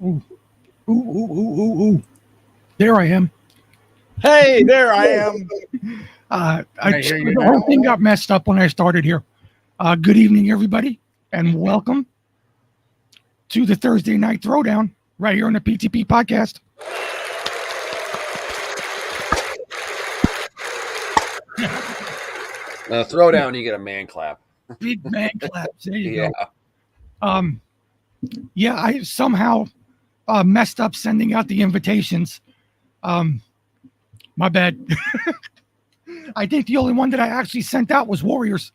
Ooh, ooh, ooh, ooh, ooh, ooh. There I am. Hey, there I am. Can I hear you The whole now? thing got messed up when I started here. Good evening, everybody, and welcome to the Thursday Night Throwdown right here on the PTP podcast. Throwdown, you get a man clap. Big man claps. There you Yeah. go. Yeah, I somehow messed up sending out the invitations. My bad. I think the only one that I actually sent out was Warriors.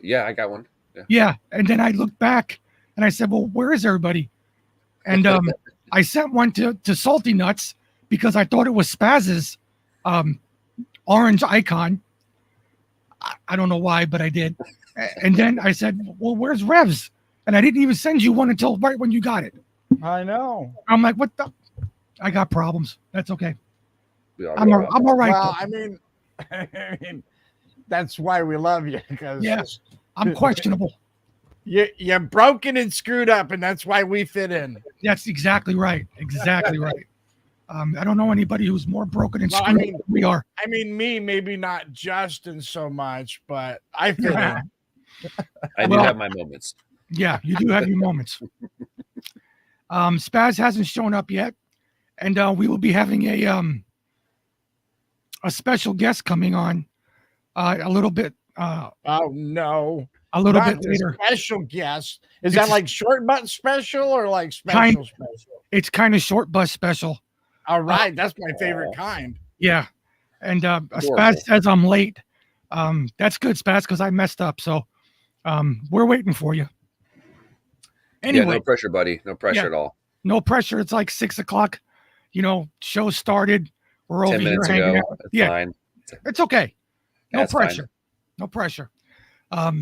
Yeah, I got one. Yeah, and then I looked back and I said, "Well, where is everybody?" And I sent one to Salty Nuts because I thought it was Spaz's orange icon. I don't know why, but I did. And then I said, "Well, where's Revs?" And I didn't even send you one until right when you got it. I know. I'm like, "What the?" I got problems. That's okay. We all I'm got all right. Well, though. I mean, that's why we love you, because Yeah. I'm questionable. you're broken and screwed up, and that's why we fit in. That's exactly right. Exactly right. I don't know anybody who's more broken and Well, screwed up than we are. I mean, me, maybe not Justin so much, but I fit in. I do have my moments. Yeah, you do have your moments. Spaz hasn't shown up yet, and we will be having a special guest coming on a little bit. Oh no, A little not bit later. Special guest. Is It's- that like short butt special or like Kind- special? It's kind of short bus special. All right, that's my favorite kind. Yeah, and Adorable. Spaz says I'm late. That's good, Spaz, because I messed up. So we're waiting for you. Anyway, Yeah, no pressure, buddy. No pressure Yeah. at all. no pressure. It's like 6:00. Show started. We're over 10 here minutes hanging ago. out. It's Yeah, fine. it's okay. No That's fine. pressure. No pressure. Let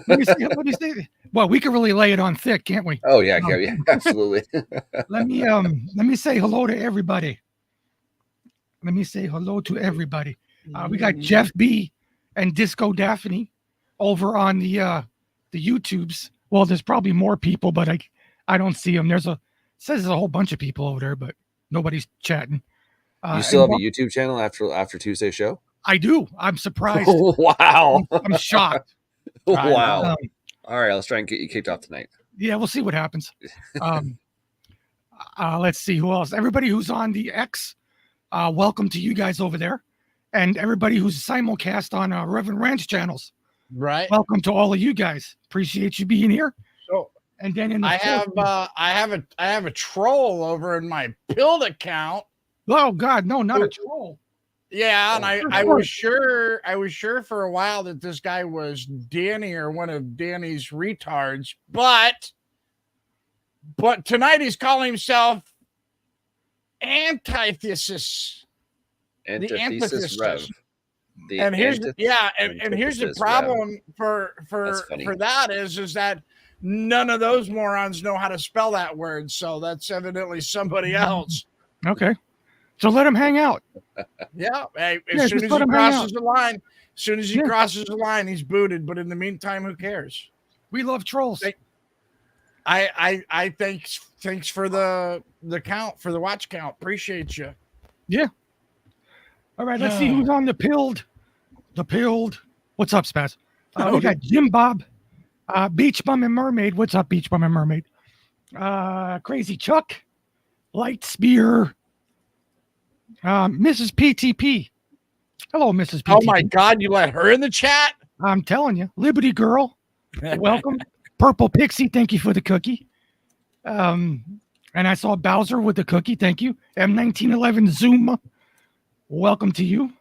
me see. Well, we can really lay it on thick, can't we? Oh yeah, yeah, absolutely. Let me say hello to everybody. Let me say hello to everybody. We got Jeff B and Disco Daphne over on the YouTubes. Well, there's probably more people, but I don't see them. Says there's a whole bunch of people over there, but nobody's chatting. You still have and a YouTube channel after Tuesday's show? I do. I'm surprised. Wow. I'm shocked. Wow. Um, All right, let's try and get you kicked off tonight. Yeah, we'll see what happens. Let's see who else. Everybody who's on the X, welcome to you guys over there, and everybody who's simulcast on Reverend Ranch channels. Right. Welcome to all of you guys. Appreciate you being here. So And then in the I have a troll over in my Pilled account. oh God, no, not a troll. Yeah, and Oh, I was sure for a while that this guy was Danny or one of Danny's retards, but tonight he's calling himself Antithesis. Antithesis Rev. The And here's antithesis here's the Rev. problem That's for funny. that is that none of those morons know how to spell that word, so that's evidently somebody else. Okay, so let him hang out. Yeah, hey, Yeah, as soon just as let he him hang crosses the line, Yeah. crosses the line, he's booted. But in the meantime, who cares? We love trolls. I thanks for the count, for the watch count. Appreciate you. All right, let's see who's on the pilled. The pilled. What's up, Spaz? We Howdy. got Jim Bob, Beach Bum and Mermaid. What's up, Beach Bum and Mermaid? Crazy Chuck, Light Spear, Mrs. PTP. Hello, Mrs. PTP. Oh my God, you let her in the chat? I'm telling you, Liberty Girl, welcome. Purple Pixie, thank you for the cookie. And I saw Bowser with the cookie, thank you. M1911 Zoom, welcome to you.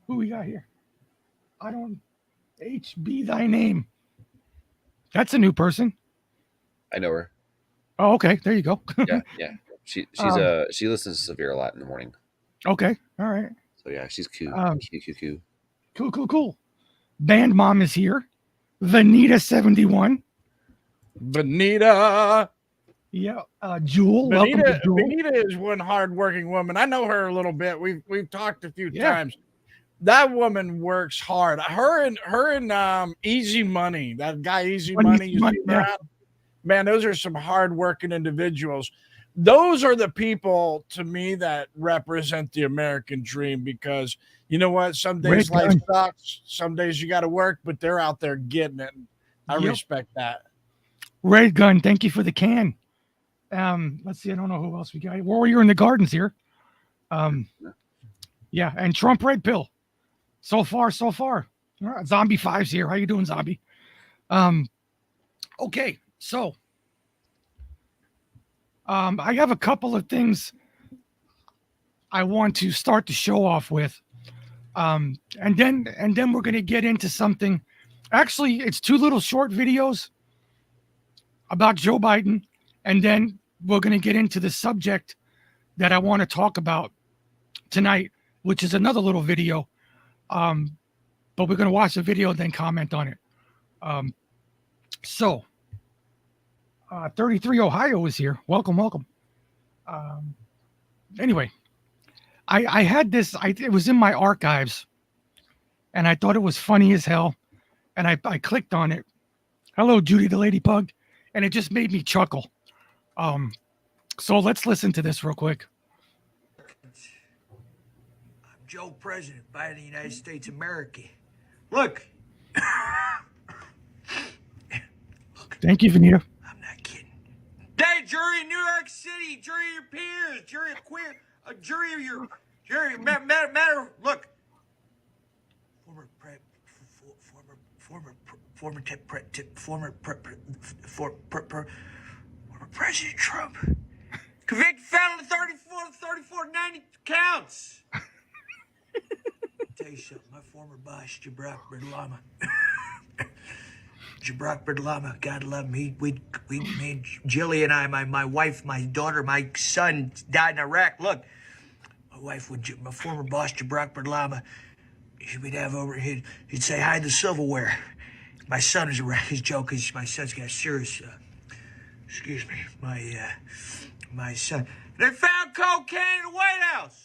Who we got here? I don't. HB thy name. That's a new person. I know her. Oh, okay. There you go. Yeah. She's Um, she listens to Severe a lot in the morning. Okay. All right. So yeah, she's cute. Um, Cute. Cool. Band Mom is here. Vanita71. Benita. Yeah. Jewel. Welcome to Jewel. Benita is one hardworking woman. I know her a little bit. We've talked a few Yeah. times. That woman works hard. Her and Easy Money, that guy Easy Money, you see Money, yeah. around? Man, those are some hardworking individuals. those are the people to me that represent the American dream, because you know what? Some days Red life gun. sucks. Some days you got to work, but they're out there getting it. I Yep. respect that. Red Gun, thank you for the can. Let's see. I don't know who else we got. Warrior in the Gardens here. Yeah, and Trump Red Pill. So far, so far. All right, Zombie Five's here. How you doing, Zombie? Okay, so I have a couple of things I want to start the show off with. And then we're gonna get into something. Actually, it's two little short videos about Joe Biden, and then we're gonna get into the subject that I want to talk about tonight, which is another little video. But we're gonna watch the video and then comment on it. So 33 Ohio is here. Welcome. Anyway, I had this, it was in my archives, and I thought it was funny as hell. And I clicked on it. Hello, Judy the Ladybug. And it just made me chuckle. So let's listen to this real quick. I'm Joe President by the United States of America. Look. Thank you, Vanita. I'm not kidding. Hey, jury in New York City, jury of your peers, jury of queer, jury of your, jury, matter, look. Former President Trump. Convicted felon 3490 counts. Tell you something, my former boss, Jabrak Berdlama. Jabrak Berdlama, God love him. Me and Jilly and I, my wife, my daughter, my son died in Iraq. Look, my wife would, my former boss, Jabrak Berdlama, we'd have over, he'd say, hide the silverware. My son is his joke is my son's got serious, excuse me, my son. They found cocaine in the White House.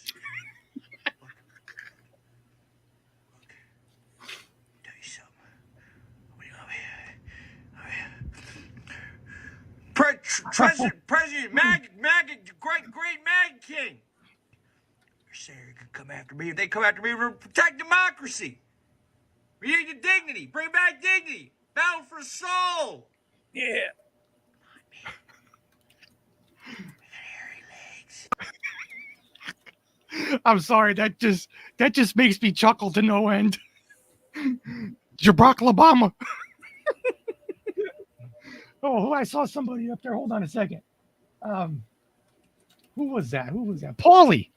President Mag, great Mag King. They're saying they could come after me. If they come after me, we're protect democracy. We need the dignity. Bring back dignity. Battle for soul. Yeah. I'm sorry, that just makes me chuckle to no end. Jabrak Obama. Oh, I saw somebody up there. Hold on a second. Who was that? Paulie.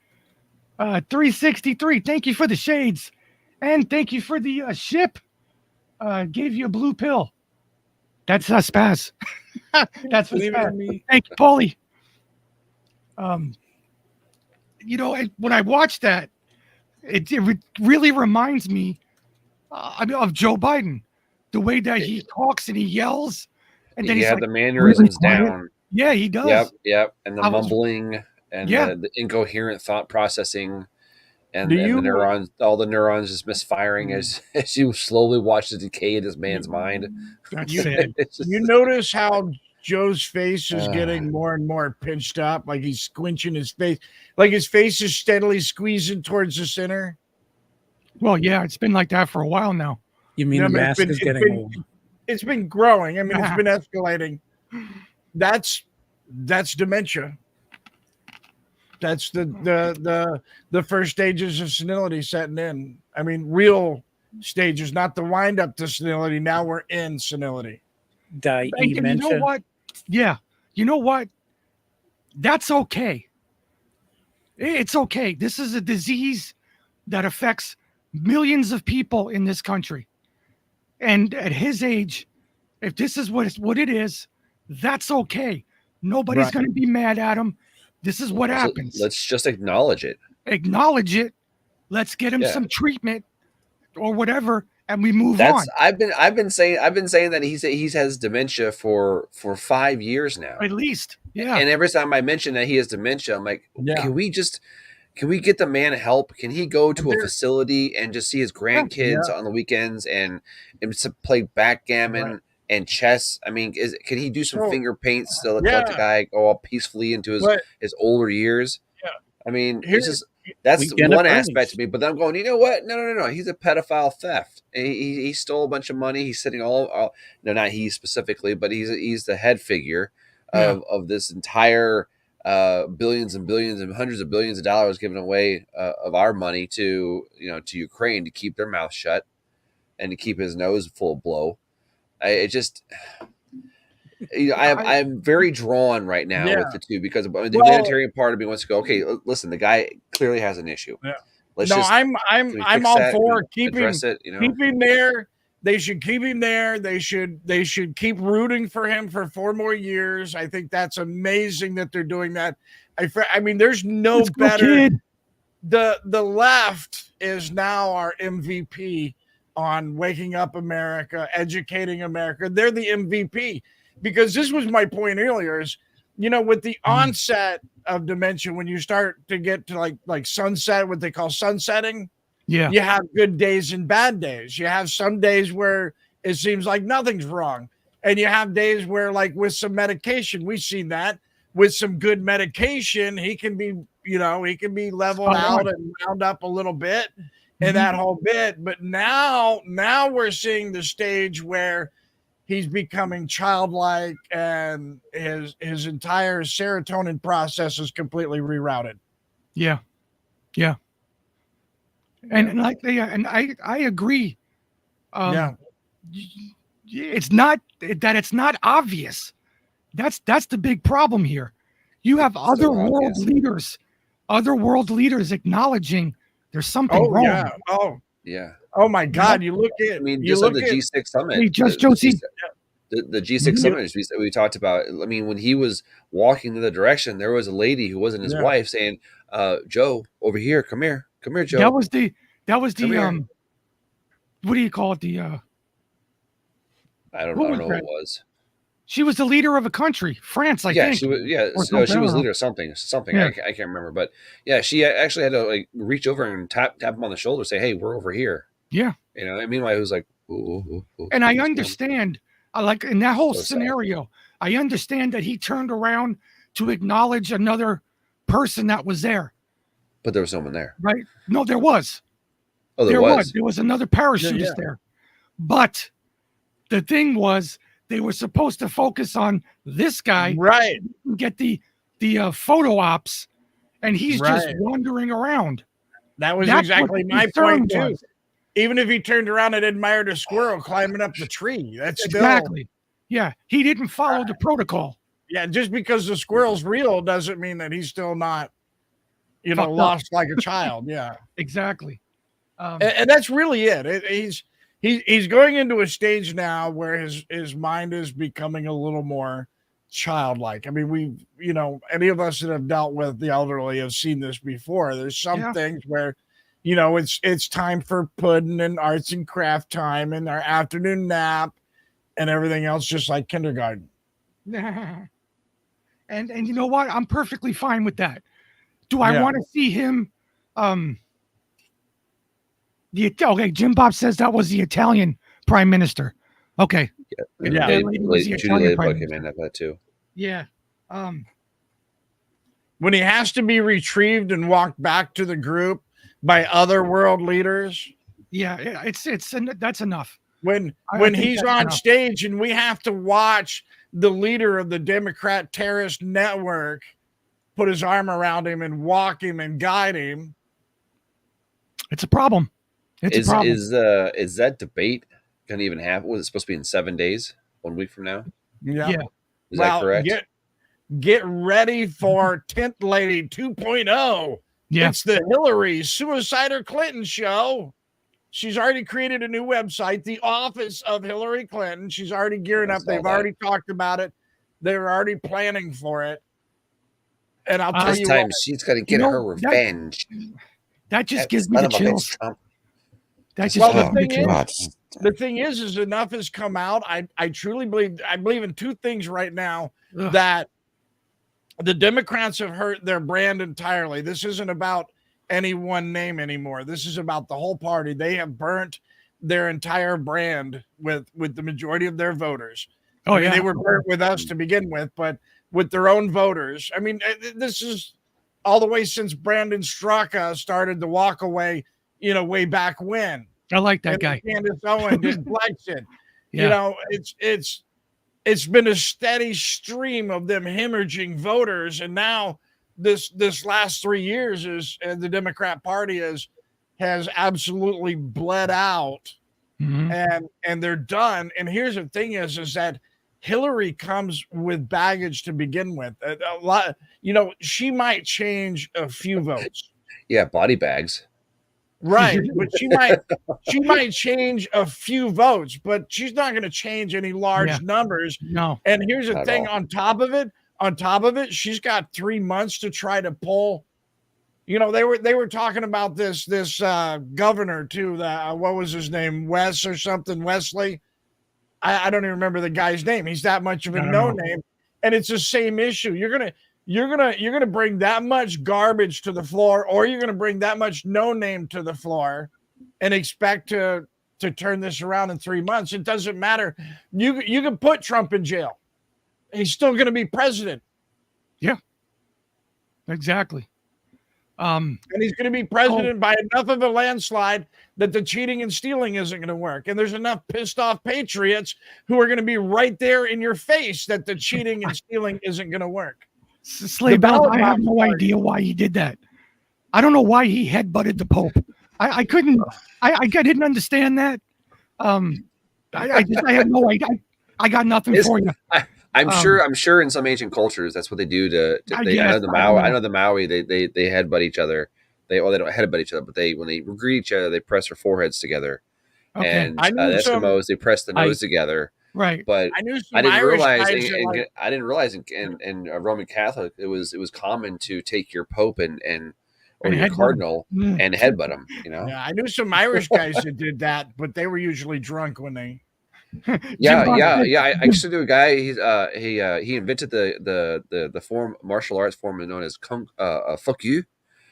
363. Thank you for the shades. And thank you for the ship. Gave you a blue pill. That's Spaz. That's what Spaz. Thank you, Paulie. When I watched that, it really reminds me of Joe Biden. The way that he talks and he yells. And then he he's had like, the mannerisms really down. Yeah, he does. Yep. And the mumbling and the incoherent thought processing, and the neurons, all the neurons just misfiring as you slowly watch the decay of this man's mind. That's sad. You notice how Joe's face is getting more and more pinched up, like he's squinching his face, like his face is steadily squeezing towards the center. Well, yeah, it's been like that for a while now. You mean the mask is getting old? It's been growing. I mean, it's been escalating. That's dementia. That's the first stages of senility setting in. I mean, real stages, not the wind up to senility. Now we're in senility. And you know what? Yeah. You know what? That's okay. It's okay. This is a disease that affects millions of people in this country. And at his age, if this is what it is, that's okay. Nobody's going to be mad at him. This is what happens. Let's just acknowledge it. Acknowledge it. Let's get him some treatment or whatever, and we move on. I've been saying that he has dementia for 5 years now. At least. Yeah. And every time I mention that he has dementia, I'm like, can we get the man help? Can he go to a facility and just see his grandkids on the weekends and play backgammon and chess. I mean, can he do some finger paints to let the guy go all peacefully into his older years? Yeah. I mean, that's one aspect to me. But then I'm going, you know what? No. He's a pedophile theft. He stole a bunch of money. He's sitting all no, not he specifically, but he's the head figure of this entire billions and billions and hundreds of billions of dollars given away of our money to Ukraine to keep their mouth shut and to keep his nose full of blow. I'm very drawn right now with the two because the humanitarian part of me wants to go, okay, listen, the guy clearly has an issue. Yeah. I'm all for keeping it, keeping there. They should keep him there. They should keep rooting for him for 4 more years. I think that's amazing that they're doing that. I mean, there's no better. The left is now our MVP on waking up America, educating America. They're the MVP. Because this was my point earlier is, with the onset of dementia, when you start to get to like sunset, what they call sunsetting, you have good days and bad days. You have some days where it seems like nothing's wrong. And you have days where, like with some medication, we've seen that with some good medication, he can be leveled out and wound up a little bit in that whole bit. But now we're seeing the stage where he's becoming childlike and his entire serotonin process is completely rerouted. Yeah. And I agree. It's not obvious. That's the big problem here. You have other world leaders acknowledging there's something wrong. Yeah. Oh my God! You look at. I mean, just on the G6 summit. The G6 summit we talked about. I mean, when he was walking in the direction, there was a lady who wasn't his wife saying, "Joe, over here, come here, Joe." That was the what do you call it? I don't know what it was. She was the leader of a country, France, I think. She was. Yeah, she was leader of something. Yeah. I can't remember, but yeah, she actually had to reach over and tap him on the shoulder, say, "Hey, we're over here." Yeah. And meanwhile, he was like, ooh. And I understand, in that whole scenario, I understand that he turned around to acknowledge another person that was there. But there was someone there. Right? No, there was. Oh, there was. There was another parachutist there. But the thing was, they were supposed to focus on this guy. Right. Get the photo ops, and he's just wandering around. That's exactly my point, too. Even if he turned around and admired a squirrel climbing up the tree, that's exactly. Yeah, he didn't follow the protocol. Yeah, just because the squirrel's real doesn't mean that he's still not, lost like a child. Yeah, exactly. And that's really it. He's going into a stage now where his mind is becoming a little more childlike. I mean, any of us that have dealt with the elderly have seen this before. There's some things where. It's time for pudding and arts and craft time and our afternoon nap and everything else, just like kindergarten. And you know what? I'm perfectly fine with that. Do I want to see him? Jim Bob says that was the Italian prime minister. Okay. Yeah. Judy Ladybug came in that too. Yeah. When he has to be retrieved and walked back to the group by other world leaders. Yeah, that's enough. When he's on stage and we have to watch the leader of the Democrat terrorist network put his arm around him and walk him and guide him. It's a problem. Is that debate going to even happen? Was it supposed to be in 7 days, 1 week from now? Yeah. Is that correct? Get ready for Tent Lady 2.0. Yeah. It's the Hillary Suicider Clinton show. She's already created a new website, The Office of Hillary Clinton. She's already gearing up. They've already talked about it. They're already planning for it. And I'll tell you what, she's going to get her revenge. That just gives me the chills. That just gives me the chills. The thing is enough has come out. I truly believe, in two things right now that the Democrats have hurt their brand entirely. This isn't about any one name anymore. This is about the whole party. They have burnt their entire brand with the majority of their voters. Oh, I mean, yeah. they were burnt with us to begin with, but with their own voters. I mean, this is all the way since Brandon Straka started the walk away, way back when. I like that And guy. Candace Owen did Blexit. Yeah. It's been a steady stream of them hemorrhaging voters, and now this last 3 years is the Democrat Party has absolutely bled out, Mhm. and they're done. And here's the thing: is that Hillary comes with baggage to begin with. A lot, she might change a few votes. Yeah, body bags. Right, but she might change a few votes, but she's not going to change any large numbers. No. And here's the Not at thing: all. on top of it, she's got 3 months to try to pull. They were talking about this governor too. What was his name? Wes or something? Wesley. I don't even remember the guy's name. He's that much of a no name, and it's the same issue. You're gonna bring that much garbage to the floor, or you're gonna bring that much no name to the floor, and expect to turn this around in 3 months. It doesn't matter. You can put Trump in jail. He's still gonna be president. Yeah. Exactly. And he's going to be president by enough of a landslide that the cheating and stealing isn't going to work. And there's enough pissed off patriots who are going to be right there in your face that the cheating and stealing isn't going to work. Slave Bell, I have no idea why he did that. I don't know why he headbutted the Pope. I couldn't. I didn't understand that. I have no idea. I got nothing for you. I'm sure in some ancient cultures that's what they do I know the Maui they headbutt each other. They don't headbutt each other, but when they greet each other, they press their foreheads together. Okay. And the Eskimos, they press the nose together. Right. But I didn't realize in Roman Catholic it was common to take your Pope or your cardinal and headbutt him. Yeah, I knew some Irish guys that did that, but they were usually drunk when they. Yeah. I actually knew a guy. He invented the martial arts form known as fuck you.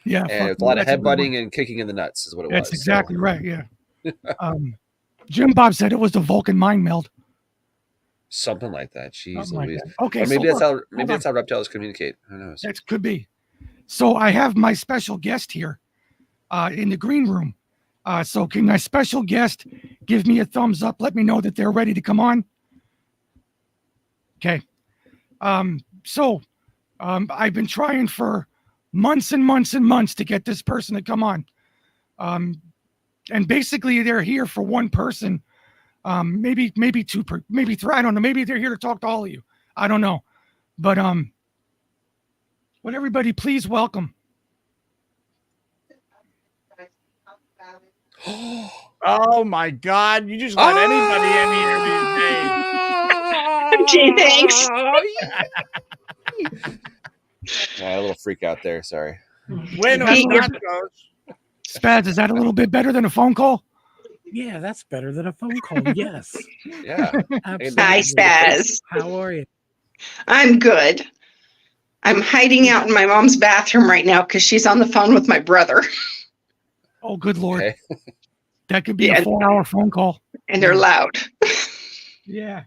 Yeah, and it's a lot of headbutting and kicking in the nuts is what it was. That's exactly right. Yeah. Jim Bob said it was the Vulcan mind meld. Something like that. Jeez Louise. Okay, or maybe that's how reptiles communicate. Who knows? That could be. So I have my special guest here in the green room. So can my special guest give me a thumbs up? Let me know that they're ready to come on. Okay. So I've been trying for months and months and months to get this person to come on. And basically they're here for one person. Maybe two, maybe three. I don't know. Maybe they're here to talk to all of you. I don't know. But would everybody please welcome. Oh my God! You just let anybody in here these days. Gee, thanks. A little freak out there. Sorry. Spaz, is that a little bit better than a phone call? Yeah, that's better than a phone call. Yes. Yeah. Absolutely. Hi, Spaz. How are you? I'm good. I'm hiding out in my mom's bathroom right now because she's on the phone with my brother. Oh, good Lord. Okay. That could be a 4-hour phone call. And they're loud. Yeah.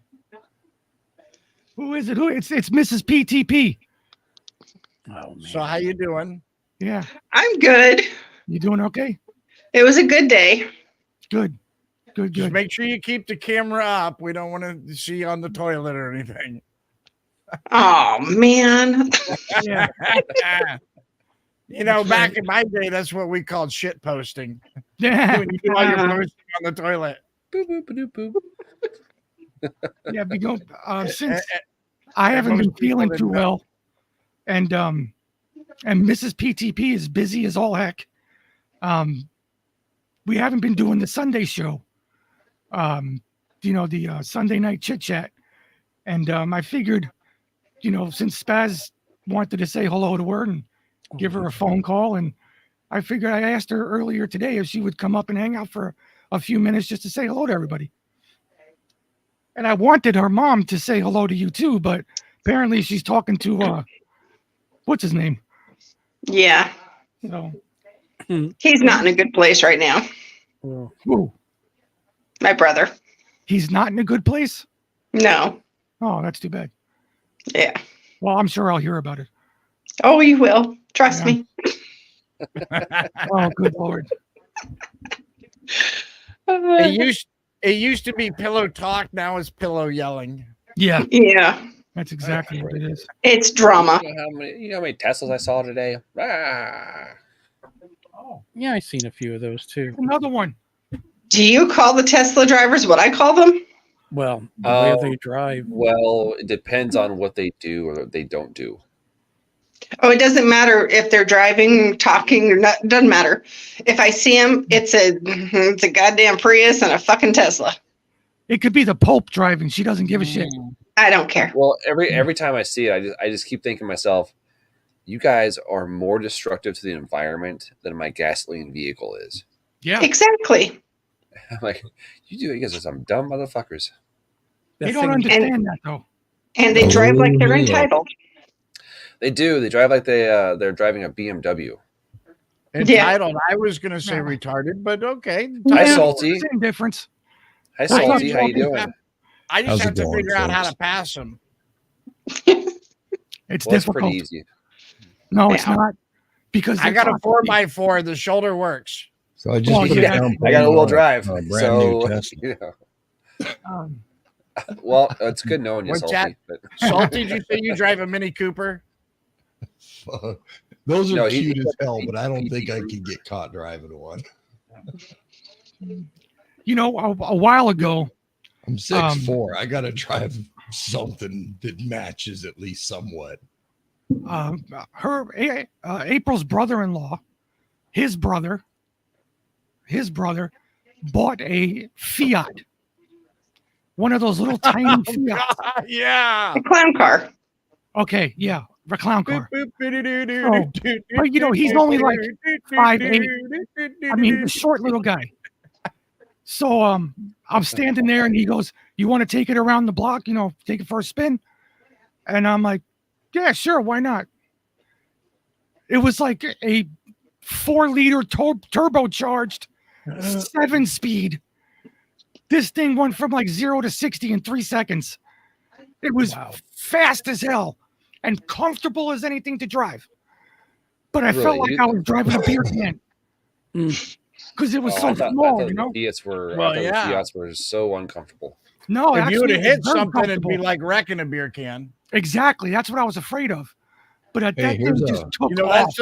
Who is it? It's Mrs. PTP. Oh, man. So how you doing? Yeah. I'm good. You doing okay? It was a good day. Good. Just make sure you keep the camera up. We don't want to see you on the toilet or anything. Oh, man. Yeah. Back in my day, that's what we called shit posting. Yeah. When you do all your posting on the toilet. Boop, boop, boop, boop. Yeah, because since I haven't been feeling too well, and Mrs. PTP is busy as all heck. We haven't been doing the Sunday show. The Sunday night chit chat, and I figured, since Spaz wanted to say hello to her and give her a phone call, and I figured I asked her earlier today if she would come up and hang out for a few minutes just to say hello to everybody. And I wanted her mom to say hello to you too, but apparently she's talking to what's his name? Yeah. So he's not in a good place right now. Who? My brother. He's not in a good place? No. Oh, that's too bad. Yeah. Well, I'm sure I'll hear about it. Oh, you will. Trust Yeah. me. Oh, good Lord. It used to be pillow talk. Now it's pillow yelling. Yeah, Yeah. that's exactly what it is. It's drama. You know how many Teslas I saw today? Ah. Oh, Yeah, I've seen a few of those too. another one. Do you call the Tesla drivers what I call them? Well, the way Oh. they drive. Well, it depends on what they do or they don't do. Oh, it doesn't matter if they're driving, talking, or not. It doesn't matter. If I see them, it's a goddamn Prius and a fucking Tesla. It could be the Pope driving. She doesn't give a shit. I don't care. Well, every time I see it, I just keep thinking to myself, you guys are more destructive to the environment than my gasoline vehicle is. Yeah. Exactly. I'm like, you guys are some dumb motherfuckers. They don't understand that, though. And they drive like they're entitled. They do. They drive like they're driving a BMW. Entitled. I was going to say retarded, but okay. Hi, Yeah, Salty. Same difference. Hi, Salty. How you doing? I just How's have it to going, figure out how folks? to pass them. It's Well, it's difficult. pretty easy. No, it's Yeah. not. Because I they're got a constantly- 4x4. The shoulder works. So I just Well, put yeah, it down. I got a wheel drive. brand So, new Tesla. you know. um, Well, it's good knowing you, What's Salty. that? Salty, did you say you drive a Mini Cooper? Those are No, he- cute as hell, but I don't think I could get caught driving one. you know, a while ago, I'm 6'4". I got to drive something that matches at least somewhat. April's brother-in-law, his brother bought a Fiat, one of those little tiny Fiats. Yeah. A clown car. Okay, yeah, a clown car. But you know, he's only like 5'8". I mean, a short little guy. So I'm standing there, and he goes, "You want to take it around the block? You know, take it for a spin?" And I'm like, "Yeah, sure, why not?" It was like a 4-liter turbocharged 7-speed. This thing went from like 0 to 60 in 3 seconds. It was fast as hell and comfortable as anything to drive. But I felt Really? like I was driving a beer can because it was so I thought small, the you know. Fiats were, Well, I thought yeah. the Fiats were so uncomfortable. No, If you would actually, have it was hit very something, it'd be comfortable. like wrecking a beer can. Exactly. That's what I was afraid of. But that thing here's just took You know, off.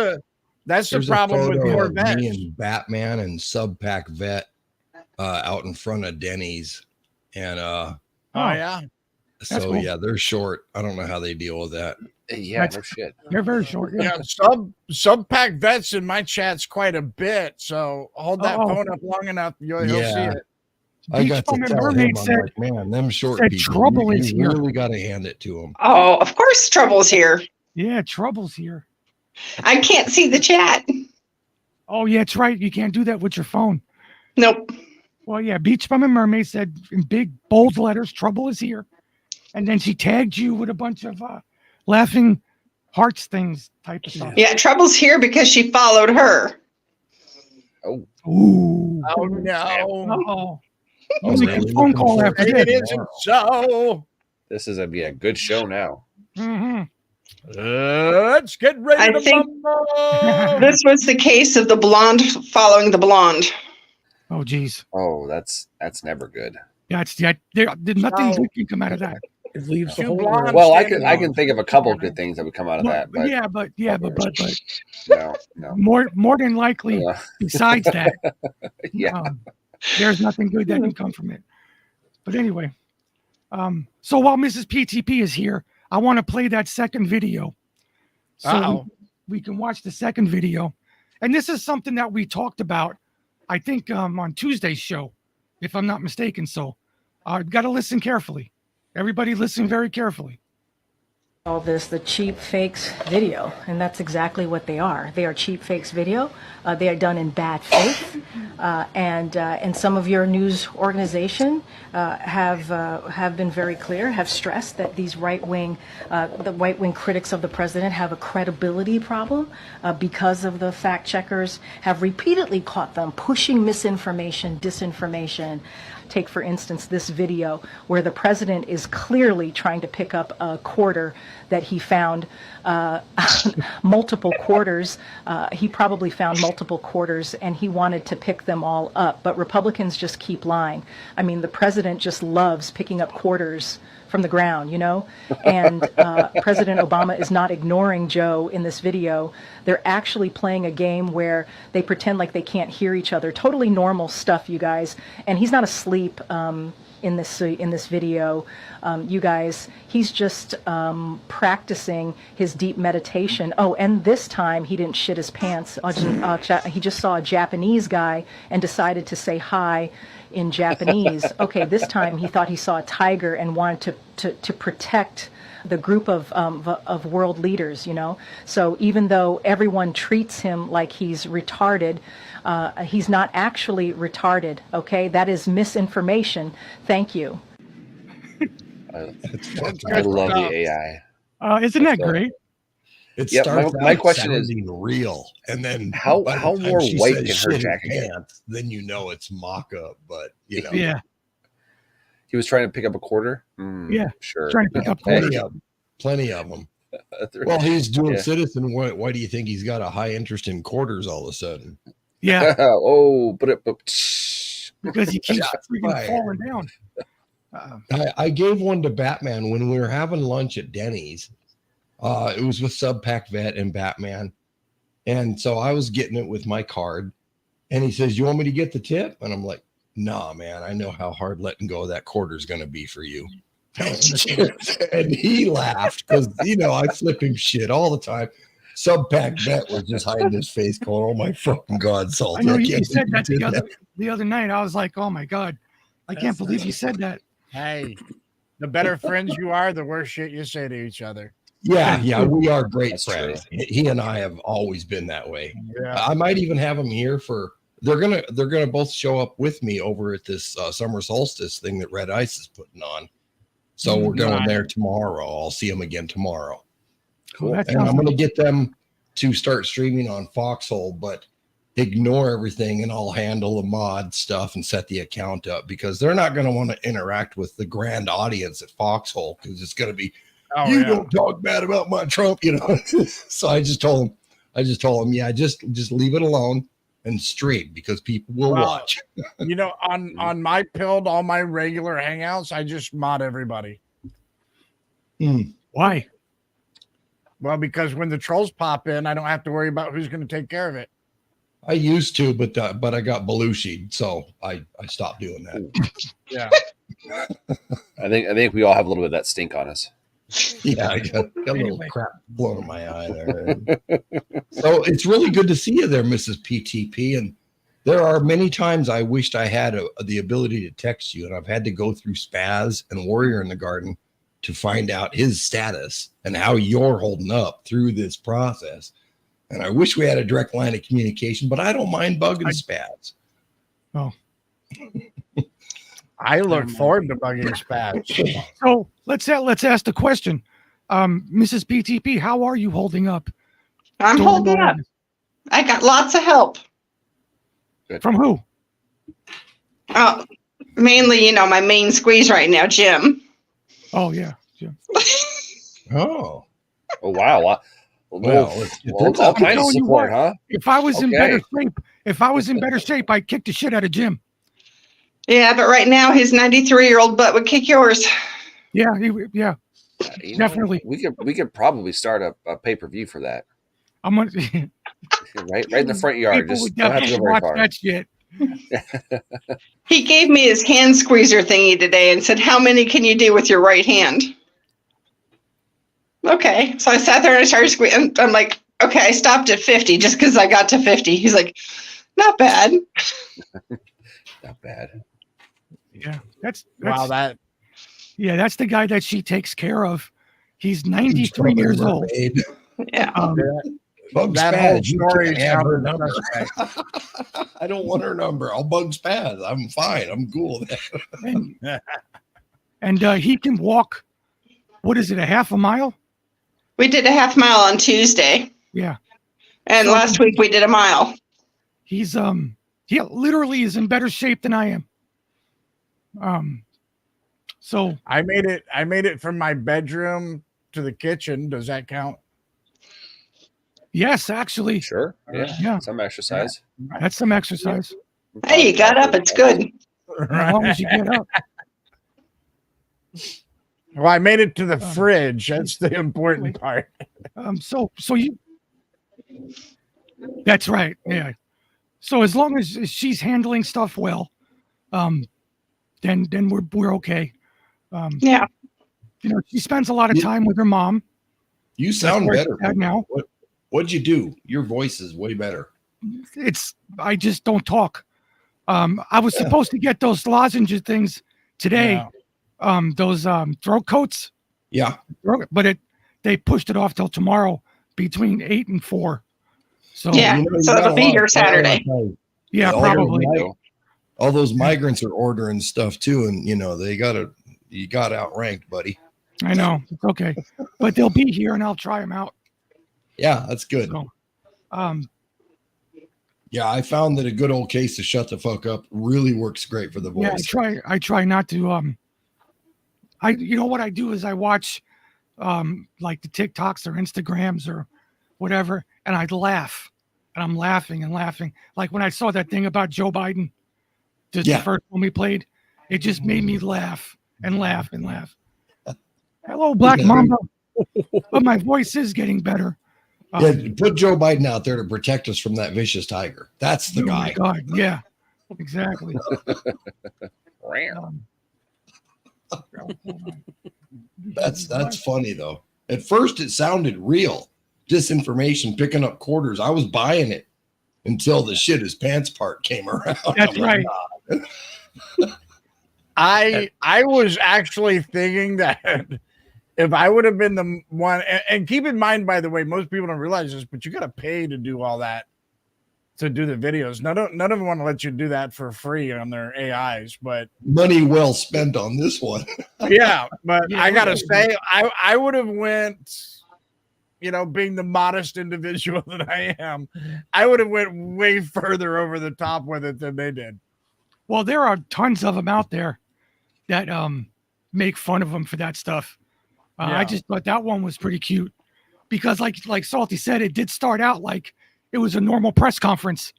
that's the There's problem with a photo of Corvettes. me and Batman and Subpack Vet out in front of Denny's. And Oh, yeah. so, cool. yeah, they're short. I don't know how they deal with that. Yeah, That's- no shit. They're very short. Yeah. Yeah, sub-pack vets in my chat's quite a bit. So hold that Oh. phone up long enough, you'll see Yeah. it. I Beach got to Bum and tell Mermaid him, I'm said- like, man, them short said people, trouble is you here. really got to hand it to them. Oh, of course trouble's here. Yeah, trouble's here. I can't see the chat. Oh, yeah, it's right. You can't do that with your phone. Nope. Well, yeah, Beach Bum and Mermaid said in big, bold letters, trouble is here. And then she tagged you with a bunch of laughing hearts things type of stuff. Yeah, trouble's here because she followed her. Oh, Ooh. Oh, no. Uh-oh. Oh, You make really? a phone Looking call for- after Maybe it this. isn't so. this is a good show now. hmm Let's get ready I to think- mumble. This was the case of the blonde following the blonde. Oh, geez. Oh, that's never good. Yeah, there's nothing So- good can come out of that. It leaves the Two whole blondes. world. Well, I standing can on. think of a couple of good things that would come out of that, but But no. more than likely, Yeah. besides that, Yeah. there's nothing good that can come from it. But anyway, so while Mrs. PTP is here, I want to play that second video. So Uh-oh. we can watch the second video. And this is something that we talked about, I think, on Tuesday's show, if I'm not mistaken. So got to listen carefully. Everybody listen very carefully. All this the cheap fakes video, and that's exactly what they are. They are cheap fakes video. They are done in bad faith, and some of your news organization have been very clear, have stressed that these the right wing critics of the president have a credibility problem because of the fact checkers have repeatedly caught them pushing misinformation, disinformation. Take, for instance, this video where the president is clearly trying to pick up a quarter that he found, multiple quarters. He probably found multiple quarters and he wanted to pick them all up. But Republicans just keep lying. I mean, the president just loves picking up quarters from the ground, you know? And President Obama is not ignoring Joe in this video. They're actually playing a game where they pretend like they can't hear each other. Totally normal stuff, you guys. And he's not asleep in this video, you guys. He's just practicing his deep meditation. Oh, and this time he didn't shit his pants. He just saw a Japanese guy and decided to say hi in Japanese. Okay, this time he thought he saw a tiger and wanted to protect the group of world leaders, you know. So even though everyone treats him like he's retarded, he's not actually retarded. Okay, that is misinformation. Thank you. I love the AI. Isn't that great? It Yeah, starts my out question is- sounding real, and then How by the more time she white says can her shit jacket get? pants, then you know it's mock-up. But you know, Yeah, He was trying to pick up a quarter. Yeah, Sure. trying to pick up Hey. quarters. plenty of them. Well, he's dual Yeah. citizen. Why do you think he's got a high interest in quarters all of a sudden? Yeah, Oh, but because he keeps Shots freaking fired. falling down. I gave one to Batman when we were having lunch at Denny's. It was with Subpack Vet and Batman. And so I was getting it with my card. And he says, "You want me to get the tip?" And I'm like, "Nah, man, I know how hard letting go of that quarter is going to be for you." And he laughed because, you know, I flip him shit all the time. Subpack Vet was just hiding his face going, "Oh my fucking God, Salty. I know you can't said believe that you did the other night. I was like, oh my God, I can't believe you said that. Hey, the better friends you are, the worse shit you say to each other. Yeah, we are great That's friends. He and I have always been that way. Yeah. I might even have them here for they're gonna both show up with me over at this summer solstice thing that Red Ice is putting on. So we're going there tomorrow. I'll see them again tomorrow. Cool. That And I'm sounds gonna get them to start streaming on Foxhole, but ignore everything and I'll handle the mod stuff and set the account up because they're not going to want to interact with the grand audience at Foxhole because it's going to be don't talk bad about my Trump, you know. So I just told him, yeah, just leave it alone and stream because people will watch. You know, on my Pilled, all my regular hangouts, I just mod everybody. Why? Well, because when the trolls pop in, I don't have to worry about who's going to take care of it. I used to, but I got Belushi, so I stopped doing that. Yeah. I think we all have a little bit of that stink on us. Yeah, I got a little crap blown in my eye there. So it's really good to see you there, Mrs. PTP. And there are many times I wished I had the ability to text you, and I've had to go through Spaz and Warrior in the Garden to find out his status and how you're holding up through this process. And I wish we had a direct line of communication, but I don't mind bugging Spaz. Oh. I look forward to bugging Spaz. So let's ask the question. Mrs. PTP, how are you holding up? I'm holding up. I got lots of help. From who? Oh, mainly, my main squeeze right now, Jim. Oh, yeah. Oh. Oh, wow. Well, all kinds of support, huh? If I was in better shape, I'd kick the shit out of Jim. Yeah, but right now his 93-year-old butt would kick yours. Yeah, definitely. We could probably start a pay-per-view for that. I'm gonna right in the front yard. People Just would don't have to go definitely very watch far. that shit. He gave me his hand squeezer thingy today and said, "How many can you do with your right hand?" Okay, so I sat there and I started squeezing. I'm like, okay, I stopped at 50 just because I got to 50. He's like, not bad. Not bad. Yeah, that's wow. yeah, that's the guy that she takes care of, He's 93 years old. Yeah. Bug That whole Spaz, you story can't have her sounded number. suspect. I don't want her number. I'll bug Spaz. I'm fine. I'm cool with that. And he can walk, what is it, a half a mile? We did a half mile on Tuesday, Yeah. and So- last week we did a mile. He's he literally is in better shape than I am. So I made it from my bedroom to the kitchen. Does that count? yes, actually, Sure. Yeah. Some exercise. that's some exercise. Hey, you got up. It's good. As long as you get up. Well, I made it to the fridge. That's the important part. So you. That's right. Yeah. So as long as she's handling stuff well, then we're okay. Yeah. You know, she spends a lot of time with her mom. You sound where better she's at now. What'd you do? Your voice is way better. I just don't talk. I was supposed to get those lozenge things today. Yeah. Those throat coats. Yeah. But they pushed it off till tomorrow between 8 and 4. So Yeah. You know, you So got it'll a be lot here of Saturday. prioritize. yeah, all those probably. All those migrants are ordering stuff too, and you know you got outranked, buddy. I know. It's okay. But they'll be here and I'll try them out. Yeah, that's good. So, Yeah, I found that a good old case of shut the fuck up really works great for the voice. yeah, I try not to you know what I do is I watch like the TikToks or Instagrams or whatever, and I laugh. And I'm laughing and laughing. Like when I saw that thing about Joe Biden, the first one we played, it just made me laugh and laugh and laugh. Hello, Black Mamba. But my voice is getting better. Yeah, put Joe Biden out there to protect us from that vicious tiger. That's the Oh my guy. God, yeah, exactly. That's funny though. At first, it sounded real. Disinformation picking up quarters. I was buying it until the shit his pants part came around. That's I'm like, right. "Nah." I was actually thinking that if I would have been the one, and keep in mind, by the way, most people don't realize this, but you got to pay to do all that, to do the videos. None of them want to let you do that for free on their AIs, but Money well spent on this one. yeah, but Yeah, I gotta say, I would have went, you know, being the modest individual that I am, I would have went way further over the top with it than they did. Well, there are tons of them out there that make fun of them for that stuff. Yeah. I just thought that one was pretty cute because, like Salty said, it did start out like it was a normal press conference,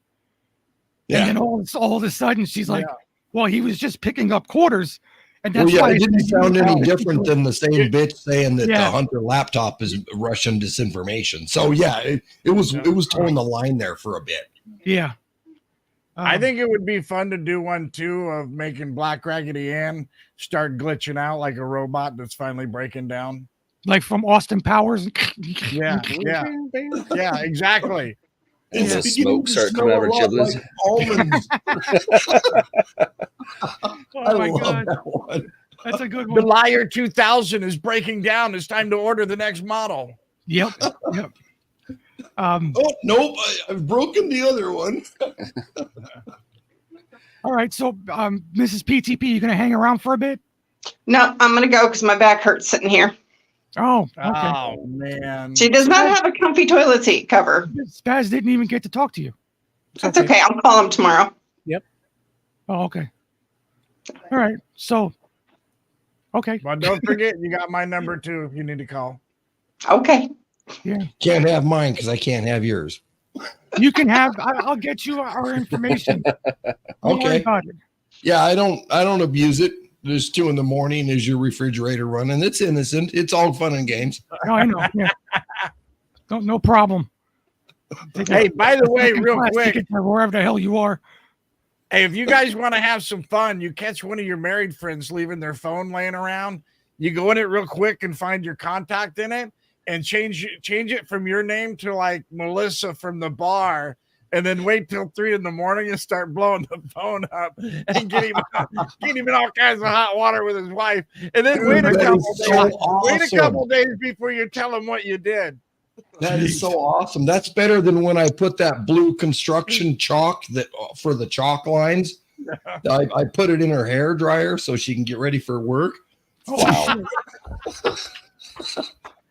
and then all of a sudden she's like, "Well, he was just picking up quarters," and that's why it didn't sound any it's- different than the same bitch saying that the Yeah. Hunter laptop is Russian disinformation. So yeah, it was towing the line there for a bit. Yeah. I think it would be fun to do one too of making Black Raggedy Ann start glitching out like a robot that's finally breaking down. like from Austin Powers. Yeah, exactly. And the It's smoke beginning to started smell coming out of her a lot giblets. like almonds. Oh I my love God, that one. that's a good The one. Liar 2000 is breaking down. It's time to order the next model. Yep. Oh nope, I've broken the other one. All right. So, Mrs. PTP, you gonna hang around for a bit? No, I'm going to go because my back hurts sitting here. Oh, okay. Oh man. She does not have a comfy toilet seat cover. Spaz didn't even get to talk to you. That's okay. I'll call him tomorrow. Oh, okay. All right. So, okay. Well, don't forget, you got my number too if you need to call. Okay. Yeah. Can't have mine because I can't have yours. You can have. I'll get you our information. Don't worry Okay. about it. Yeah, I don't abuse it. There's 2 a.m. Is your refrigerator running? It's innocent. It's all fun and games. No, I know. Yeah. No problem. Take a- Hey, by the way, take a real class quick, ticket to wherever the hell you are. hey, if you guys want to have some fun, you catch one of your married friends leaving their phone laying around, you go in it real quick and find your contact in it and change it from your name to like Melissa from the bar, and then wait till 3 in the morning and start blowing the phone up and get him in all kinds of hot water with his wife, and then wait a couple days before you tell him what you did. That is so awesome. That's better than when I put that blue construction chalk that for the chalk lines. I put it in her hair dryer so she can get ready for work. Wow.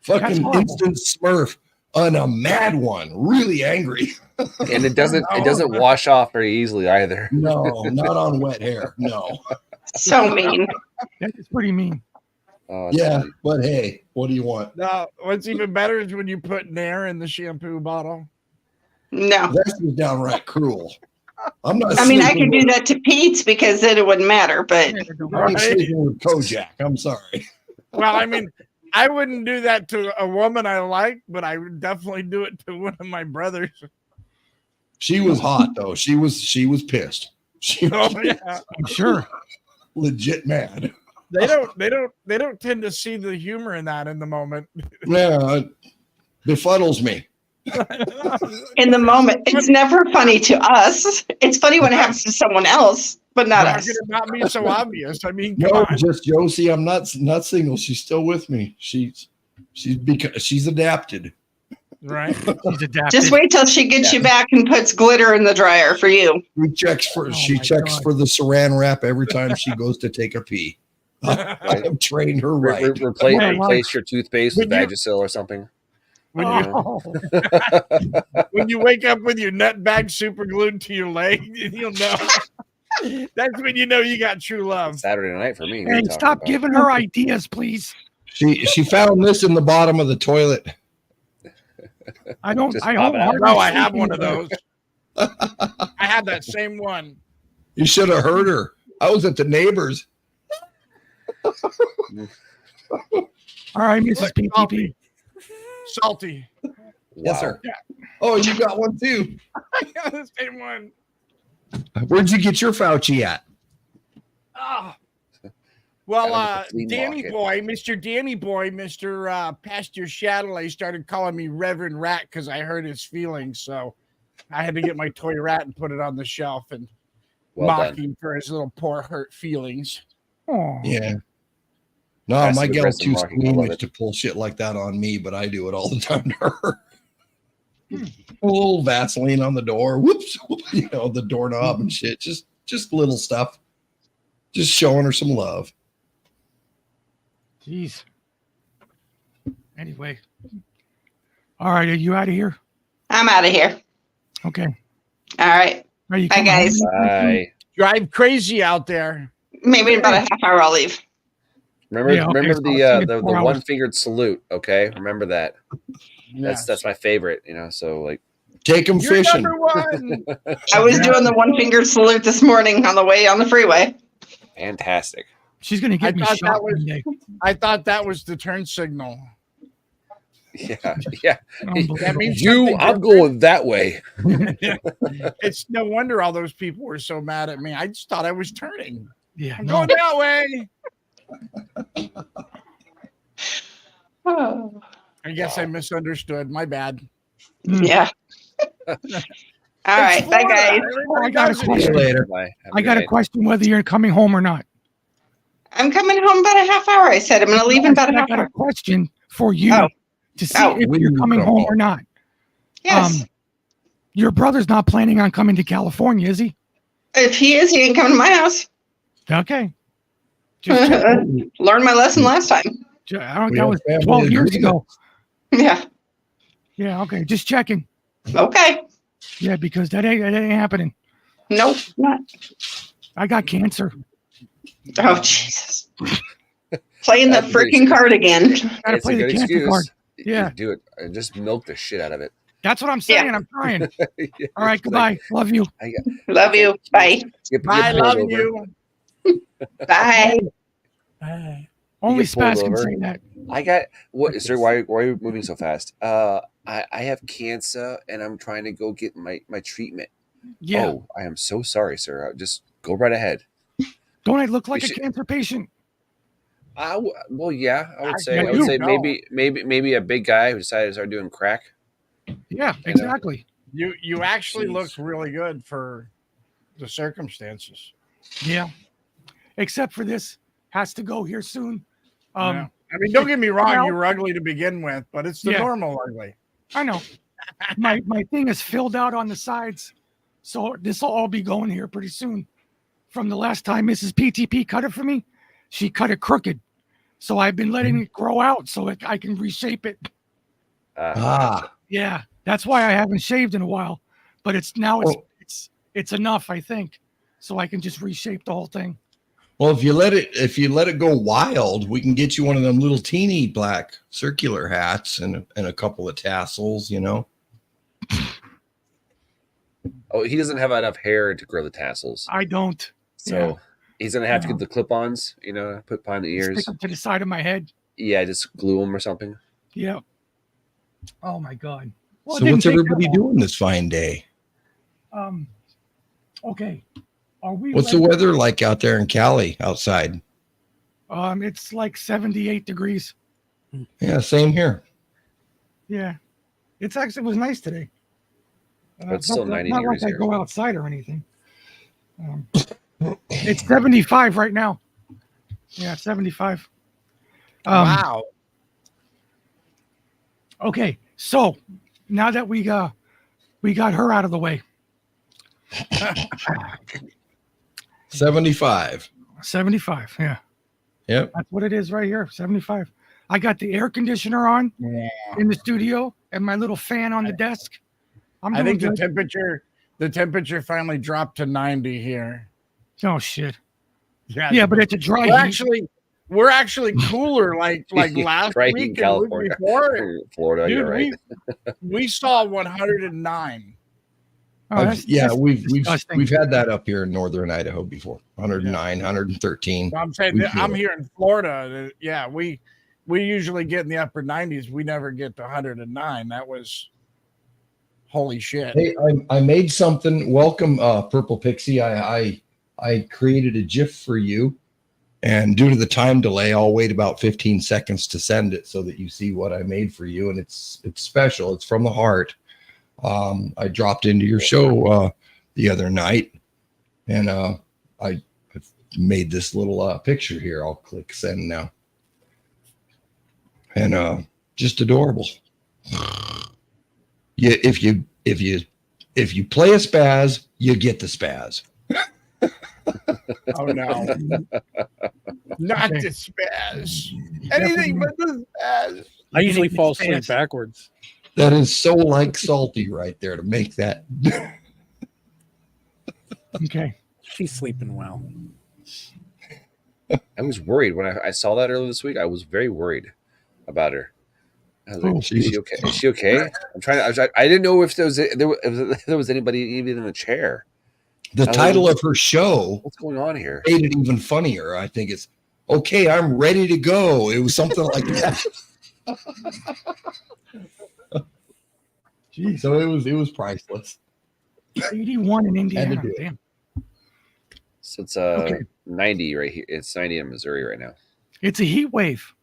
Fucking instant Smurf on a mad one, really angry. And it doesn't wash off very easily either. No, not on wet hair. No. So mean. That's pretty mean. Oh, Yeah, funny. but hey, what do you want? No, what's even better is when you put Nair in the shampoo bottle. No. That's just downright cruel. I'm not. I mean, I could sleeping do that to Pete's because then it wouldn't matter, but I'm sleeping with Kojak. I'm sorry. Well, I mean, I wouldn't do that to a woman I like, but I would definitely do it to one of my brothers. She was hot though. She was pissed. She was Oh, yeah. I'm sure. legit mad. They don't tend to see the humor in that in the moment. Yeah, it befuddles me. in the moment, it's never funny to us. It's funny when it happens to someone else, but not How us. could it not be so obvious? I mean, come No, on. just Josie. I'm not single. She's still with me. She's adapted. Right? He's adapted. Just wait till she gets you back and puts glitter in the dryer for you. She checks for the saran wrap every time she goes to take a pee. I have trained her right. Replace your toothpaste with Would you- Vagisil or something. When you Oh, when you wake up with your nut bag super glued to your leg, you'll know. That's when you know you got true love. Saturday night for me. What are you hey, talking stop about? giving her ideas, please. She found this in the bottom of the toilet. I don't. Just I pop don't. it out. hardly No, I see have one of people. those. I had that same one. You should have heard her. I was at the neighbors. All right, Mrs. PPP. Salty. Yes, sir. Yeah. Oh, you got one too. I got the same one. Where'd you get your Fauci at? Oh. Well, Gotta get the clean Danny market. Boy, Mr. Pastor Shadley started calling me Reverend Rat because I hurt his feelings. So I had to get my toy rat and put it on the shelf and Well mock done. him for his little poor hurt feelings. Oh, Yeah. No, Passive my gal's aggressive too marketing, I love squeamish it. to pull shit like that on me, but I do it all the time to her. A little Vaseline on the door. Whoops. You know, the doorknob and shit. Just little stuff. Just showing her some love. jeez. Anyway. All right, are you out of here? I'm out of here. Okay. All right. Are you Bye, coming home guys. anytime soon? Bye. Drive crazy out there. Maybe in about a half hour I'll leave. Remember, Yeah, okay, remember so I'll see you in the 4 hours. one-fingered salute. Okay, remember that. Yes. That's my favorite. You know, so like Take them You're fishing. number one. I was doing the one finger salute this morning on the way on the freeway. fantastic. She's gonna get I me thought shot that was- one day. I thought that was the turn signal. Yeah, yeah. That means You, something I'm going that way. It's no wonder all those people were so mad at me. I just thought I was turning. Yeah, I'm no. going that way. Oh, I guess I misunderstood. My bad. yeah. All right. It's Bye, Florida. guys. Everybody I got a does it See you here. question. later. Bye. Have I good got a night. question whether you're coming home or not. I'm coming home about a half hour. I said I'm going to leave in about a I half got a hour. question for you Oh. to see Oh. if When you're you coming come home home. or not. Yes. Your brother's not planning on coming to California, is he? If he is, he ain't coming to my house. Okay. Just check- Learned my lesson last time. I don't. We That have was family 12 years agreement. ago. Yeah. Yeah. Okay. Just checking. Okay. Yeah, because that ain't happening. Nope. Not. I got cancer. Oh, Jesus. Playing the That's a good freaking card again. Gotta It's a play the good cancer excuse. card. You Yeah. do it. And just milk the shit out of it. That's what I'm saying. I'm trying. All right. Goodbye. Love you. Love you. Bye. I love you. Bye. Only get pulled Spaz can over. say that. I got what? Sir, why are you moving so fast? I have cancer and I'm trying to go get my treatment. Yeah. Oh, I am so sorry, sir. Just go right ahead. Don't I look like You a should- cancer patient? Well, yeah, I would say. Yeah, I would you say know. maybe a big guy who decided to start doing crack. Yeah. You know? Exactly. You actually Jeez. looked really good for the circumstances. Yeah. Except for this has to go here soon. Yeah. I mean, don't get me wrong, Well- you were ugly to begin with, but it's the Yeah. normal ugly. I know. My thing is filled out on the sides. So this will all be going here pretty soon. From the last time Mrs. PTP cut it for me, she cut it crooked. So I've been letting it grow out so I can reshape it. Yeah, that's why I haven't shaved in a while. But it's it's enough, I think. So I can just reshape the whole thing. Well, if you let it go wild, we can get you one of them little teeny black circular hats and a couple of tassels, you know. Oh, he doesn't have enough hair to grow the tassels, I don't. so he's gonna have to get the clip-ons. You know, put behind the ears. Stick them to the side of my head. Yeah, just glue them or something. Yeah. Oh my God. Well, it So didn't what's take that everybody long. doing this fine day? Okay. Are we What's the ready? weather like out there in Cali outside? It's like 78 degrees. Yeah, same here. Yeah. It was nice today. But it's still 90 not degrees like I here. go outside or anything. It's 75 right now. Yeah, 75. Wow. Okay, so now that we got her out of the way, 75. 75. Yeah, Yep. that's what it is right here. 75. I got the air conditioner on in the studio and my little fan on the desk. I'm I doing think good. the temperature finally dropped to 90 here. Oh shit. Yeah, Yeah, but it's a dry heat. we're actually cooler like last Right, in week and the week California. before. Florida, Dude, you're right. we saw 109. Oh, that's we've disgusting. we've had that up here in northern Idaho before. 109, 113. I'm saying We that feel I'm it. here in Florida. Yeah, we usually get in the upper 90s. We never get to 109. That was holy shit. Hey, I made something. Welcome, Purple Pixie. I created a GIF for you, and due to the time delay, I'll wait about 15 seconds to send it so that you see what I made for you. And it's special. It's from the heart. I dropped into your show the other night, and I made this little picture here. I'll click send now, and just adorable. Yeah, if you play a spaz, you get the spaz. Oh no. Not Okay. the spaz. Anything but the spaz. I usually fall Fans. asleep backwards. That is so like salty right there to make that. Okay. She's sleeping well. I was worried when I saw that earlier this week. I was very worried about her. I was like, Oh, is she okay? Is she okay? I didn't know if there was anybody even in the chair. The title of her show What's going on here? made it even funnier. I think it's okay. I'm ready to go. It was something like that. Jeez. So it was priceless. 81 in Indiana. do it. Damn. So it's Okay. 90 right here. It's 90 in Missouri right now. It's a heat wave.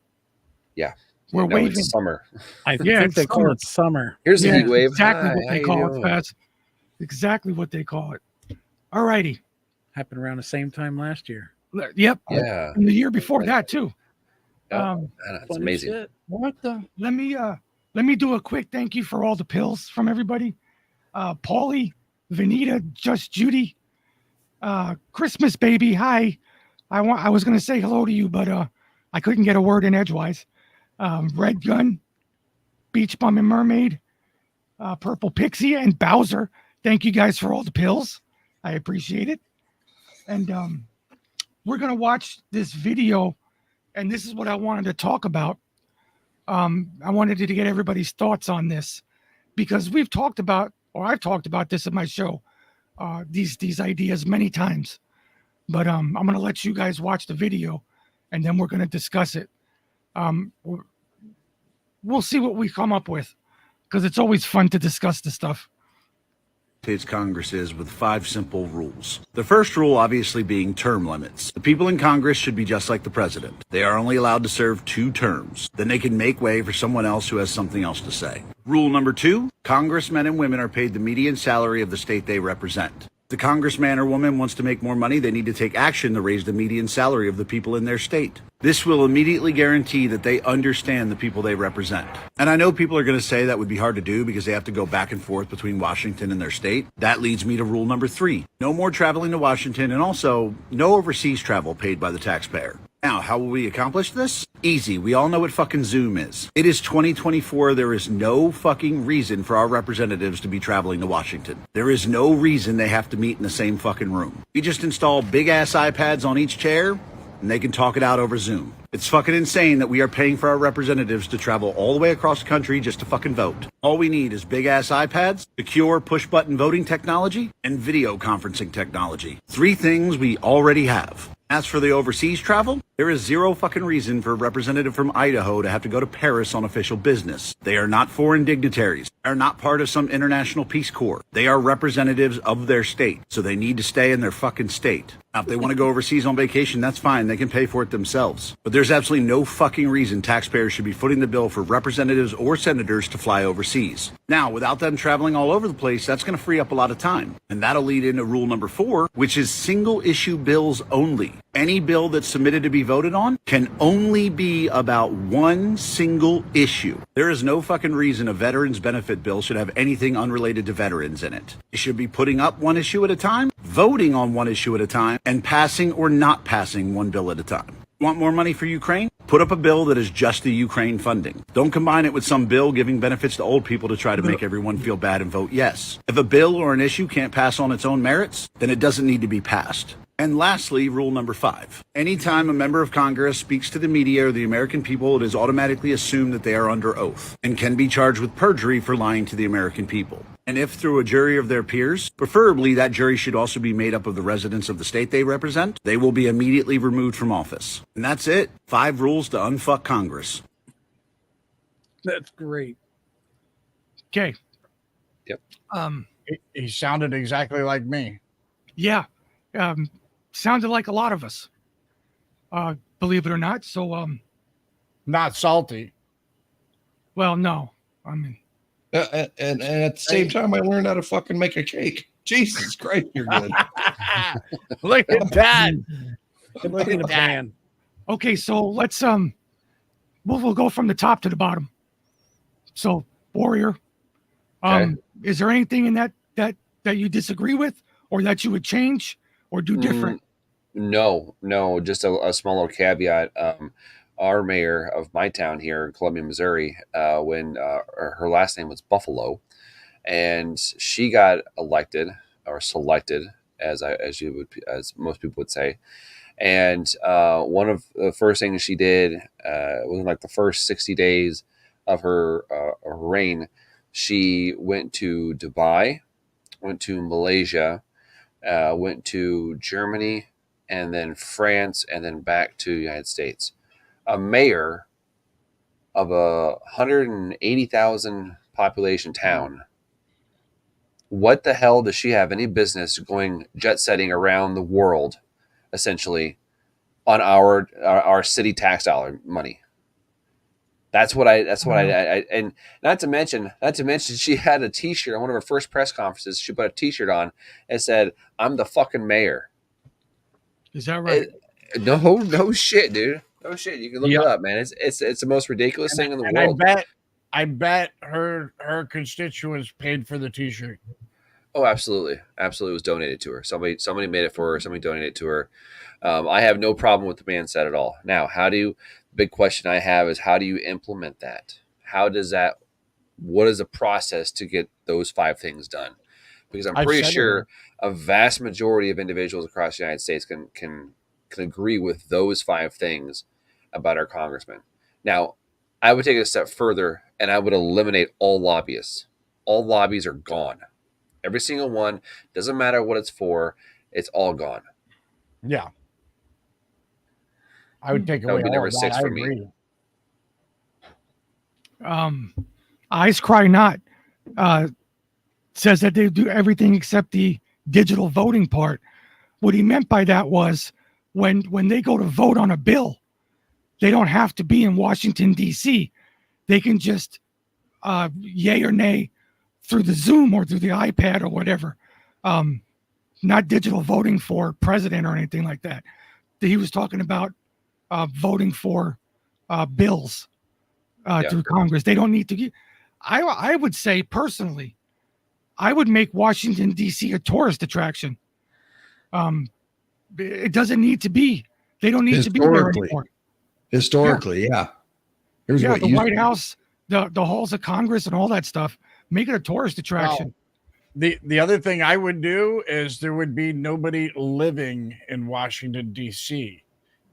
Yeah. We're No, waving. it's summer. I Yeah, think it's they call summer. it summer. Here's the Yeah, heat wave. exactly Hi, what how they you call doing? it, Faz. Exactly what they call it. All righty. Happened around the same time last year. Yep. Yeah, And the year before that too. Yeah. Um, it's Funny amazing. shit. What the? let me do a quick thank you for all the pills from everybody. Paulie, Vanita, Just Judy, Christmas baby. Hi. I was gonna say hello to you, but I couldn't get a word in edgewise. Red Gun, Beach Bum and Mermaid, Purple Pixie, and Bowser. Thank you guys for all the pills. I appreciate it. And we're gonna watch this video, and this is what I wanted to talk about. I wanted to get everybody's thoughts on this because I've talked about this at my show, these ideas many times. But I'm gonna let you guys watch the video, and then we're gonna discuss it. We'll see what we come up with, because it's always fun to discuss the stuff. States Congress is with 5 simple rules. The first rule obviously being term limits. The people in Congress should be just like the president. They are only allowed to serve 2 terms. Then they can make way for someone else who has something else to say. Rule number 2, congressmen and women are paid the median salary of the state they represent. If the congressman or woman wants to make more money, they need to take action to raise the median salary of the people in their state. This will immediately guarantee that they understand the people they represent. And I know people are going to say that would be hard to do because they have to go back and forth between Washington and their state. That leads me to rule number 3. No more traveling to Washington, and also no overseas travel paid by the taxpayer. Now, how will we accomplish this? Easy. We all know what fucking Zoom is. It is 2024. There is no fucking reason for our representatives to be traveling to Washington. There is no reason they have to meet in the same fucking room. We just install big ass iPads on each chair and they can talk it out over Zoom. It's fucking insane that we are paying for our representatives to travel all the way across the country just to fucking vote. All we need is big ass iPads, secure push button voting technology, and video conferencing technology. 3 things we already have. As for the overseas travel, there is zero fucking reason for a representative from Idaho to have to go to Paris on official business. They are not foreign dignitaries. They are not part of some international Peace Corps. They are representatives of their state, so they need to stay in their fucking state. Now, if they want to go overseas on vacation, that's fine. They can pay for it themselves. But there's absolutely no fucking reason taxpayers should be footing the bill for representatives or senators to fly overseas. Now, without them traveling all over the place, that's going to free up a lot of time. And that'll lead into rule number 4, which is single issue bills only. Any bill that's submitted to be voted on can only be about one single issue. There is no fucking reason a veterans benefit bill should have anything unrelated to veterans in it. It should be putting up one issue at a time, voting on one issue at a time, and passing or not passing one bill at a time. Want more money for Ukraine? Put up a bill that is just the Ukraine funding. Don't combine it with some bill giving benefits to old people to try to make everyone feel bad and vote yes. If a bill or an issue can't pass on its own merits, then it doesn't need to be passed. And lastly, rule number 5. Anytime a member of Congress speaks to the media or the American people, it is automatically assumed that they are under oath and can be charged with perjury for lying to the American people. And if through a jury of their peers, preferably that jury should also be made up of the residents of the state they represent, they will be immediately removed from office. And that's it. 5 rules to unfuck Congress. That's great. Okay. Yep. He sounded exactly like me. Yeah. Sounded like a lot of us. Believe it or not. So Not salty. well, no. I mean, and at the same time, I learned how to fucking make a cake. Jesus Christ, you're good. Look at that. Look at the plan. okay, so let's we'll go from the top to the bottom. So, Warrior, is there anything in that you disagree with or that you would change or do different? No, just a small little caveat. Our mayor of my town here in Columbia, Missouri, when her last name was Buffalo, and she got elected or selected, as most people would say. And one of the first things she did was like the first 60 days of her reign. She went to Dubai, went to Malaysia, went to Germany, and then France, and then back to the United States. A mayor of a 180,000 population town. What the hell does she have any business going jet setting around the world, essentially, on our city tax dollar money? That's what I and not to mention she had a T-shirt on one of her first press conferences. She put a T-shirt on and said, "I'm the fucking mayor." Is that right? No shit, dude. No shit. You can look it up, man. It's the most ridiculous thing in the world. I bet her constituents paid for the T-shirt. Oh, absolutely. Absolutely. It was donated to her. Somebody made it for her. Somebody donated it to her. I have no problem with the man said at all. Now, the big question I have is how do you implement that? What is the process to get those 5 things done? Because I'm pretty sure a vast majority of individuals across the United States can agree with those 5 things about our congressman. Now, I would take it a step further and I would eliminate all lobbyists. All lobbies are gone. Every single one, doesn't matter what it's for, it's all gone. Yeah. I would take away would be all number of that. 6 I for agree. me. Eyes cry not. says that they do everything except the digital voting part. What he meant by that was when they go to vote on a bill, they don't have to be in Washington, D.C. They can just yay or nay through the Zoom or through the iPad or whatever. Not digital voting for president or anything like that. He was talking about voting for bills through Congress. They don't need to get. I would say personally, I would make Washington, D.C. a tourist attraction. It doesn't need to be. They don't need to be there anymore. Historically, yeah. Here's what the White House, the halls of Congress, and all that stuff. Make it a tourist attraction. Well, the other thing I would do is there would be nobody living in Washington, D.C.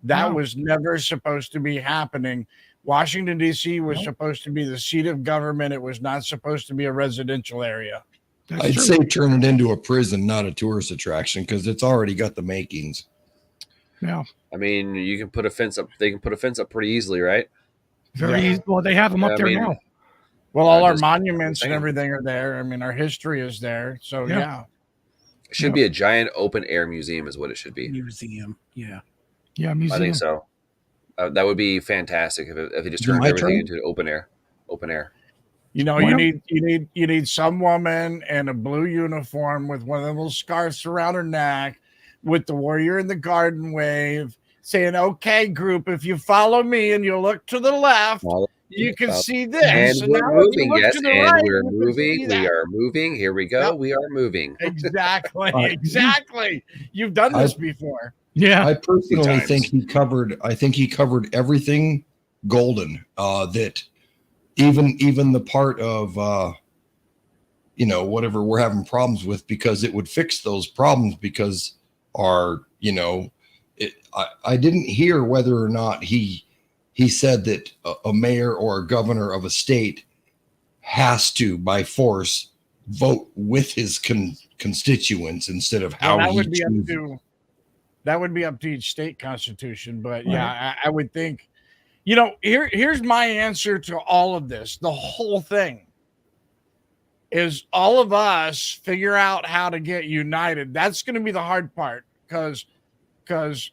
That was never supposed to be happening. Washington, D.C. was supposed to be the seat of government. It was not supposed to be a residential area. I'd say turn it into a prison, not a tourist attraction, because it's already got the makings. Yeah. I mean, you can put a fence up. They can put a fence up pretty easily, right? Very easy. Well, they have them up there now. Well, all our monuments and everything are there. I mean, our history is there. So, yeah. It should be a giant open air museum is what it should be. Museum. Yeah. Yeah, museum. I think so. That would be fantastic if they just turned everything into open air. Open air. You know, you need some woman in a blue uniform with one of them little scarves around her neck with the warrior in the garden wave saying, "Okay, group, if you follow me and you look to the left, you can see this." And we're moving, yes, and we're moving. We are moving. Here we go. We are moving. Exactly. Exactly. You've done this before. Yeah. I personally think he covered everything golden. That even the part of whatever we're having problems with, because it would fix those problems, because I didn't hear whether or not he said that a mayor or a governor of a state has to by force vote with his constituents instead of how that he would be chooses. That would be up to each state constitution. But yeah, I would think, here's my answer to all of this. The whole thing is all of us figure out how to get united. That's going to be the hard part, because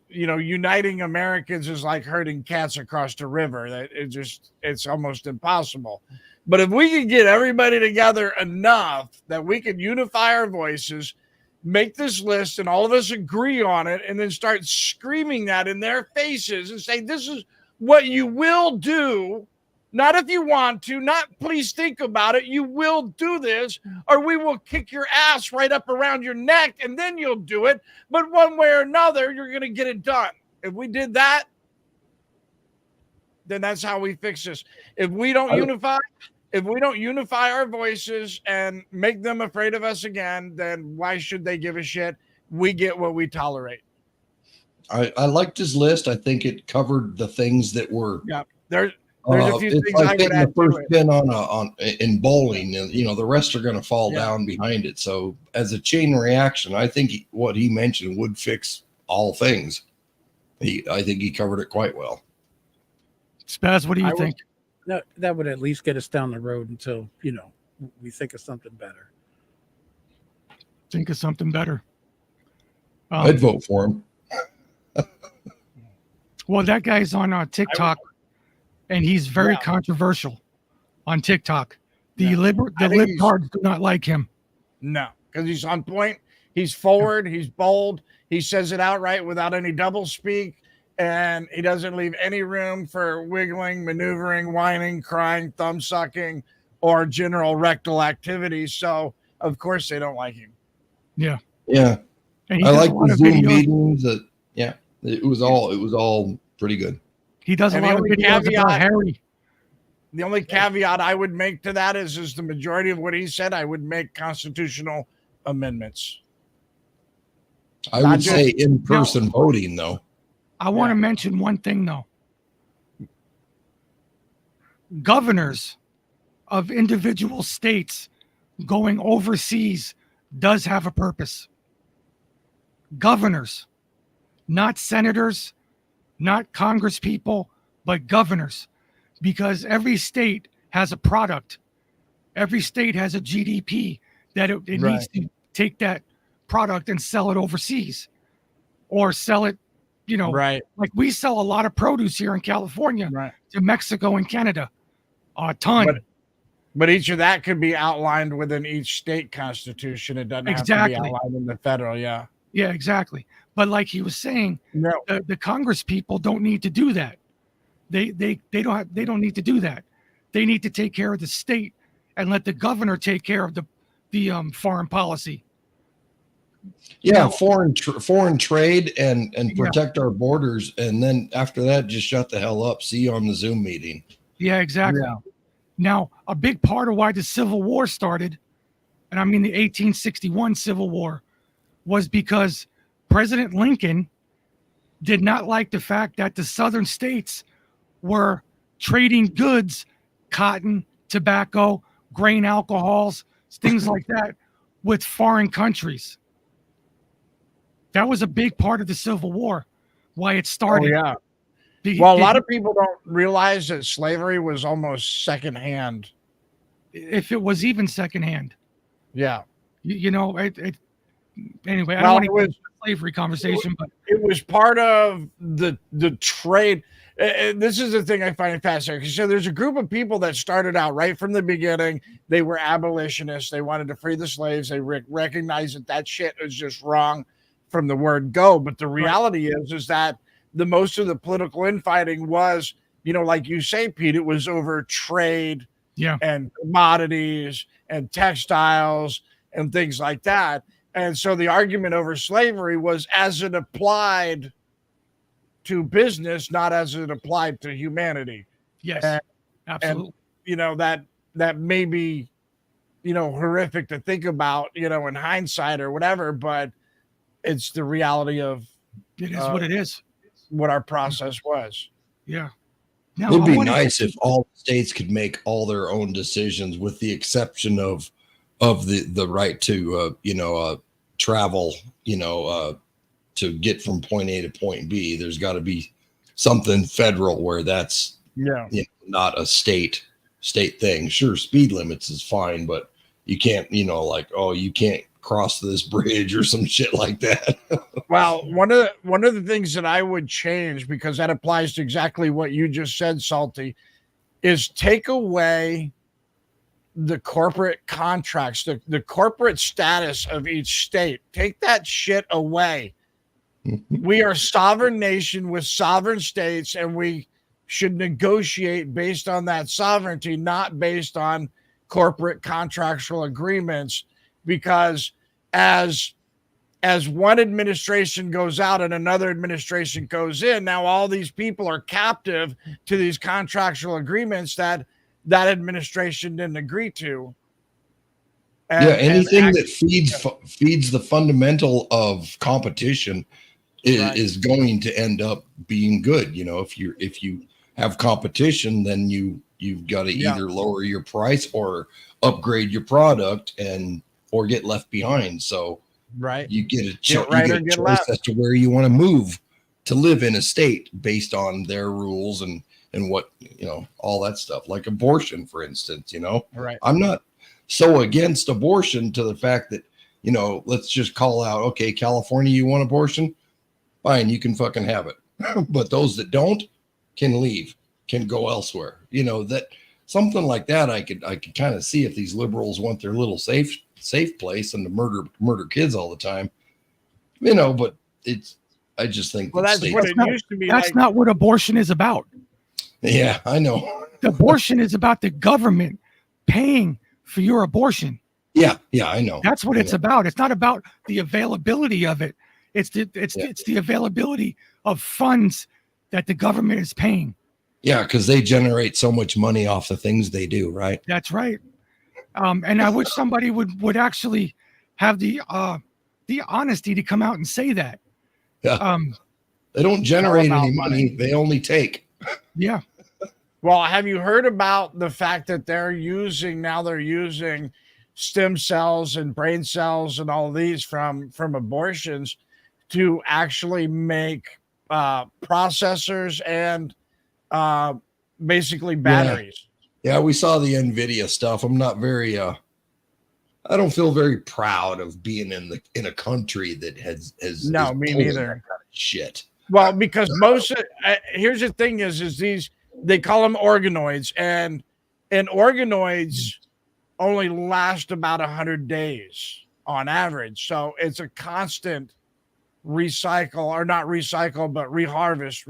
uniting Americans is like herding cats across the river. That it's almost impossible. But if we can get everybody together enough that we can unify our voices, make this list, and all of us agree on it, and then start screaming that in their faces and say, "This is what you will do." Not if you want to, not please think about it. You will do this, or we will kick your ass right up around your neck, and then you'll do it. But one way or another, you're going to get it done. If we did that, then that's how we fix this. If we don't unify our voices and make them afraid of us again, then why should they give a shit? We get what we tolerate. I liked his list. I think it covered the things that were. Yeah, there's a few things I would add to it. Pin in bowling, and the rest are going to fall down behind it. So as a chain reaction, I think what he mentioned would fix all things. I think he covered it quite well. Spaz, what do you think? No, that would at least get us down the road until we think of something better. Think of something better. I'd vote for him. Well, that guy's on TikTok, and he's very controversial on TikTok. The libtards do not like him. No, because he's on point. He's forward. He's bold. He says it outright without any doublespeak, and he doesn't leave any room for wiggling, maneuvering, whining, crying, thumb sucking, or general rectal activity. So, of course, they don't like him. Yeah. Yeah. And I like the Zoom meetings. It was all pretty good. He does a lot of videos about Harry. The only caveat I would make to that is the majority of what he said, I would make constitutional amendments. I would say in-person voting, though. I want to mention one thing, though. Governors of individual states going overseas does have a purpose. Governors, not senators, not Congress people, but governors, because every state has a product. Every state has a GDP that it needs to take that product and sell it overseas, or sell it, like we sell a lot of produce here in California to Mexico and Canada, a ton. But each of that could be outlined within each state constitution. It doesn't have to be outlined in the federal. Yeah, exactly. But like he was saying, the Congress people don't need to do that. They don't need to do that. They need to take care of the state and let the governor take care of the foreign policy. Yeah, foreign trade and protect our borders, and then after that, just shut the hell up. See you on the Zoom meeting. Yeah, exactly. Yeah. Now, a big part of why the Civil War started, and I mean the 1861 Civil War, was because President Lincoln did not like the fact that the southern states were trading goods, cotton, tobacco, grain, alcohols, things like that, with foreign countries. That was a big part of the Civil War, why it started. Oh, yeah. Well, a lot of people don't realize that slavery was almost secondhand. If it was even secondhand. Yeah. Anyway, I don't want to get into the slavery conversation, but it was part of the trade. This is the thing I find fascinating. So there's a group of people that started out right from the beginning. They were abolitionists. They wanted to free the slaves. They recognized that shit was just wrong from the word go. But the reality is that the most of the political infighting was, like you say, Pete, it was over trade and commodities and textiles and things like that. And so the argument over slavery was as it applied to business, not as it applied to humanity. Yes, absolutely. And, that may be, horrific to think about, in hindsight or whatever, but it's the reality of it is what it is. What our process was. Yeah. Now, it'd be nice if all states could make all their own decisions, with the exception of the right to travel, to get from point A to point B. There's got to be something federal where that's not a state thing. Sure, speed limits is fine, but you can't, you can't cross this bridge or some shit like that. Well, one of the things that I would change, because that applies to exactly what you just said, Salty, is take away the corporate contracts, the corporate status of each state. Take that shit away. We are a sovereign nation with sovereign states, and we should negotiate based on that sovereignty, not based on corporate contractual agreements, because as one administration goes out and another administration goes in, now all these people are captive to these contractual agreements that administration didn't agree to. Anything that feeds the fundamental of competition is going to end up being good. If you have competition, then you've got to either lower your price or upgrade your product or get left behind. So you get a choice as to where you want to move to live in a state based on their rules and what, all that stuff, like abortion, for instance. I'm not so against abortion to the fact that, let's just call out, okay, California, you want abortion? Fine, you can fucking have it. But those that don't can leave, can go elsewhere. That something like that, I could kind of see if these liberals want their little safe place and to murder kids all the time. But I just think that's what it used to be. That's not what abortion is about. Yeah, I know. Abortion is about the government paying for your abortion. Yeah, I know. That's what it's about. It's not about the availability of it. It's the availability of funds that the government is paying. Yeah, because they generate so much money off the things they do, right? That's right. And I wish somebody would actually have the honesty to come out and say that. Yeah. They don't generate any money. They only take. Yeah. Well, have you heard about the fact that they're using stem cells and brain cells and all of these from abortions to actually make processors and basically batteries? Yeah, we saw the NVIDIA stuff. I'm not very I don't feel very proud of being in a country that has No, is me pulling neither. that kind of shit. Well, because here's the thing is these, they call them organoids, and organoids only last about 100 days on average. So it's a constant recycle, or not recycle, but reharvest.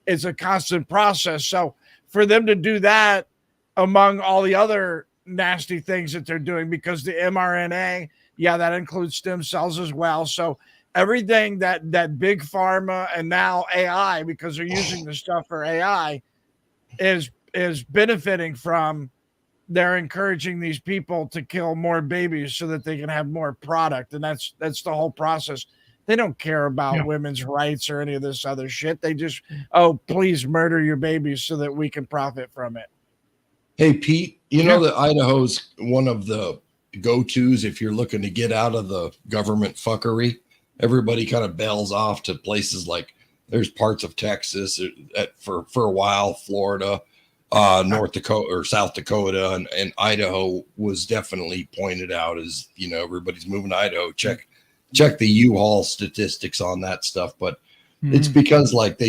It's a constant process. So for them to do that among all the other nasty things that they're doing, because the mRNA, yeah, that includes stem cells as well. So everything that big pharma and now AI, because they're using the stuff for AI, is benefiting from. They're encouraging these people to kill more babies so that they can have more product, and that's the whole process. They don't care about women's rights or any of this other shit. They just, oh, please murder your babies so that we can profit from it. Hey, Pete, you know that Idaho's one of the go-tos if you're looking to get out of the government fuckery. Everybody kind of bails off to places like, there's parts of Texas for a while, Florida, North Dakota or South Dakota, and Idaho was definitely pointed out as, everybody's moving to Idaho. Check the U-Haul statistics on that stuff. But it's because like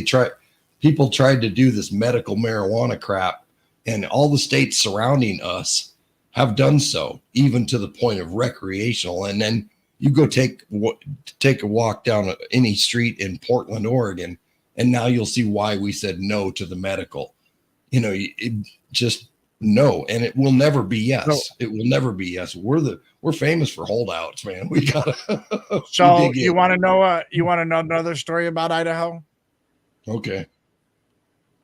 people tried to do this medical marijuana crap, and all the states surrounding us have done so, even to the point of recreational. And then you go take a walk down any street in Portland, Oregon, and now you'll see why we said no to the medical. Just no, and it will never be yes. No. It will never be yes. We're famous for holdouts, man. We gotta. So you want to know? You want to know another story about Idaho? Okay.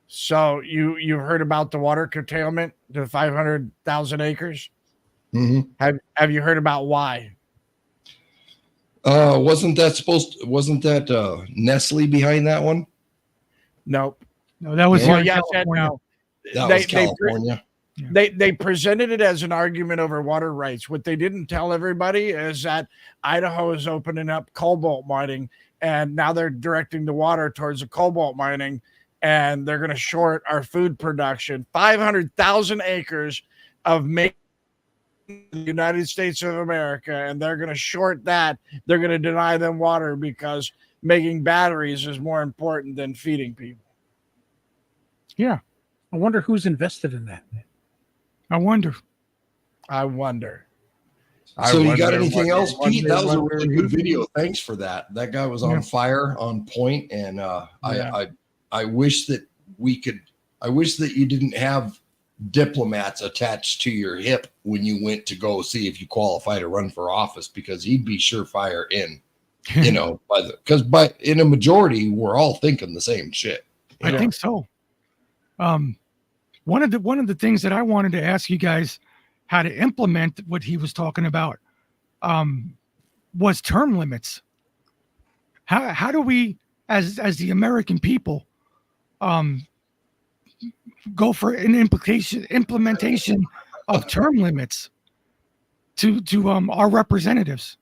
So you heard about the water curtailment to 500,000 acres? Mm-hmm. Have you heard about why? Wasn't that Nestle behind that one? Nope. No, that was no. That was California. They presented it as an argument over water rights. What they didn't tell everybody is that Idaho is opening up cobalt mining, and now they're directing the water towards the cobalt mining, and they're going to short our food production. 500,000 acres of the United States of America, and they're going to short that. They're going to deny them water because making batteries is more important than feeding people. Yeah. I wonder who's invested in that. I wonder. So you got anything else, Pete? That was a really good video. Thanks for that. That guy was on fire, on point, and I wish that you didn't have diplomats attached to your hip when you went to go see if you qualify to run for office, because he'd be surefire in, because in a majority we're all thinking the same shit. I think so. One of the things that I wanted to ask you guys how to implement what he was talking about was term limits. How do we, as the American people, go for an implementation of term limits to our representatives,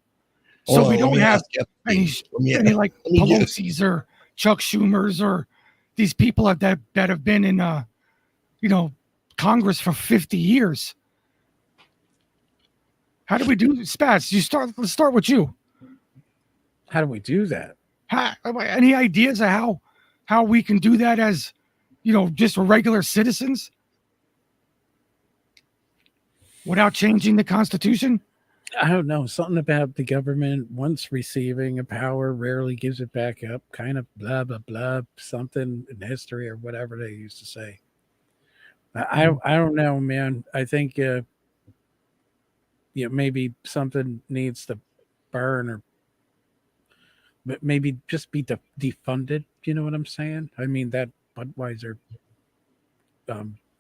so we don't have any like Pelosi's or Chuck Schumer's or these people that have been in Congress for 50 years. How do we do, Spats? Let's start with you. How do we do that? Any ideas of how we can do that as, just regular citizens without changing the Constitution? I don't know. Something about the government, once receiving a power, rarely gives it back up. Kind of blah, blah, blah, something in history or whatever they used to say. I don't know, man. I think maybe something needs to burn, or maybe just be defunded. You know what I'm saying? I mean, that Budweiser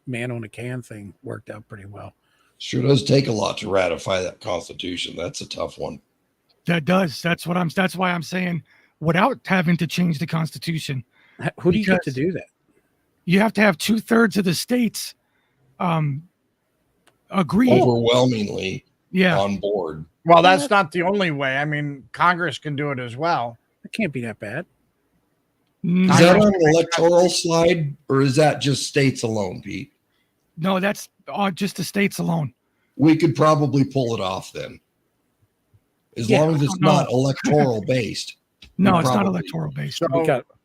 man on a can thing worked out pretty well. Sure does take a lot to ratify that Constitution. That's a tough one. That does. That's why I'm saying without having to change the Constitution. Who do you get to do that? You have to have 2/3 of the states agree overwhelmingly on board. Well, that's not the only way. I mean, Congress can do it as well. It can't be that bad. Is that on an electoral slide, or is that just states alone, Pete? No, that's just the states alone. we could probably pull it off then. As long as it's not electoral based. No, it's not electoral based. So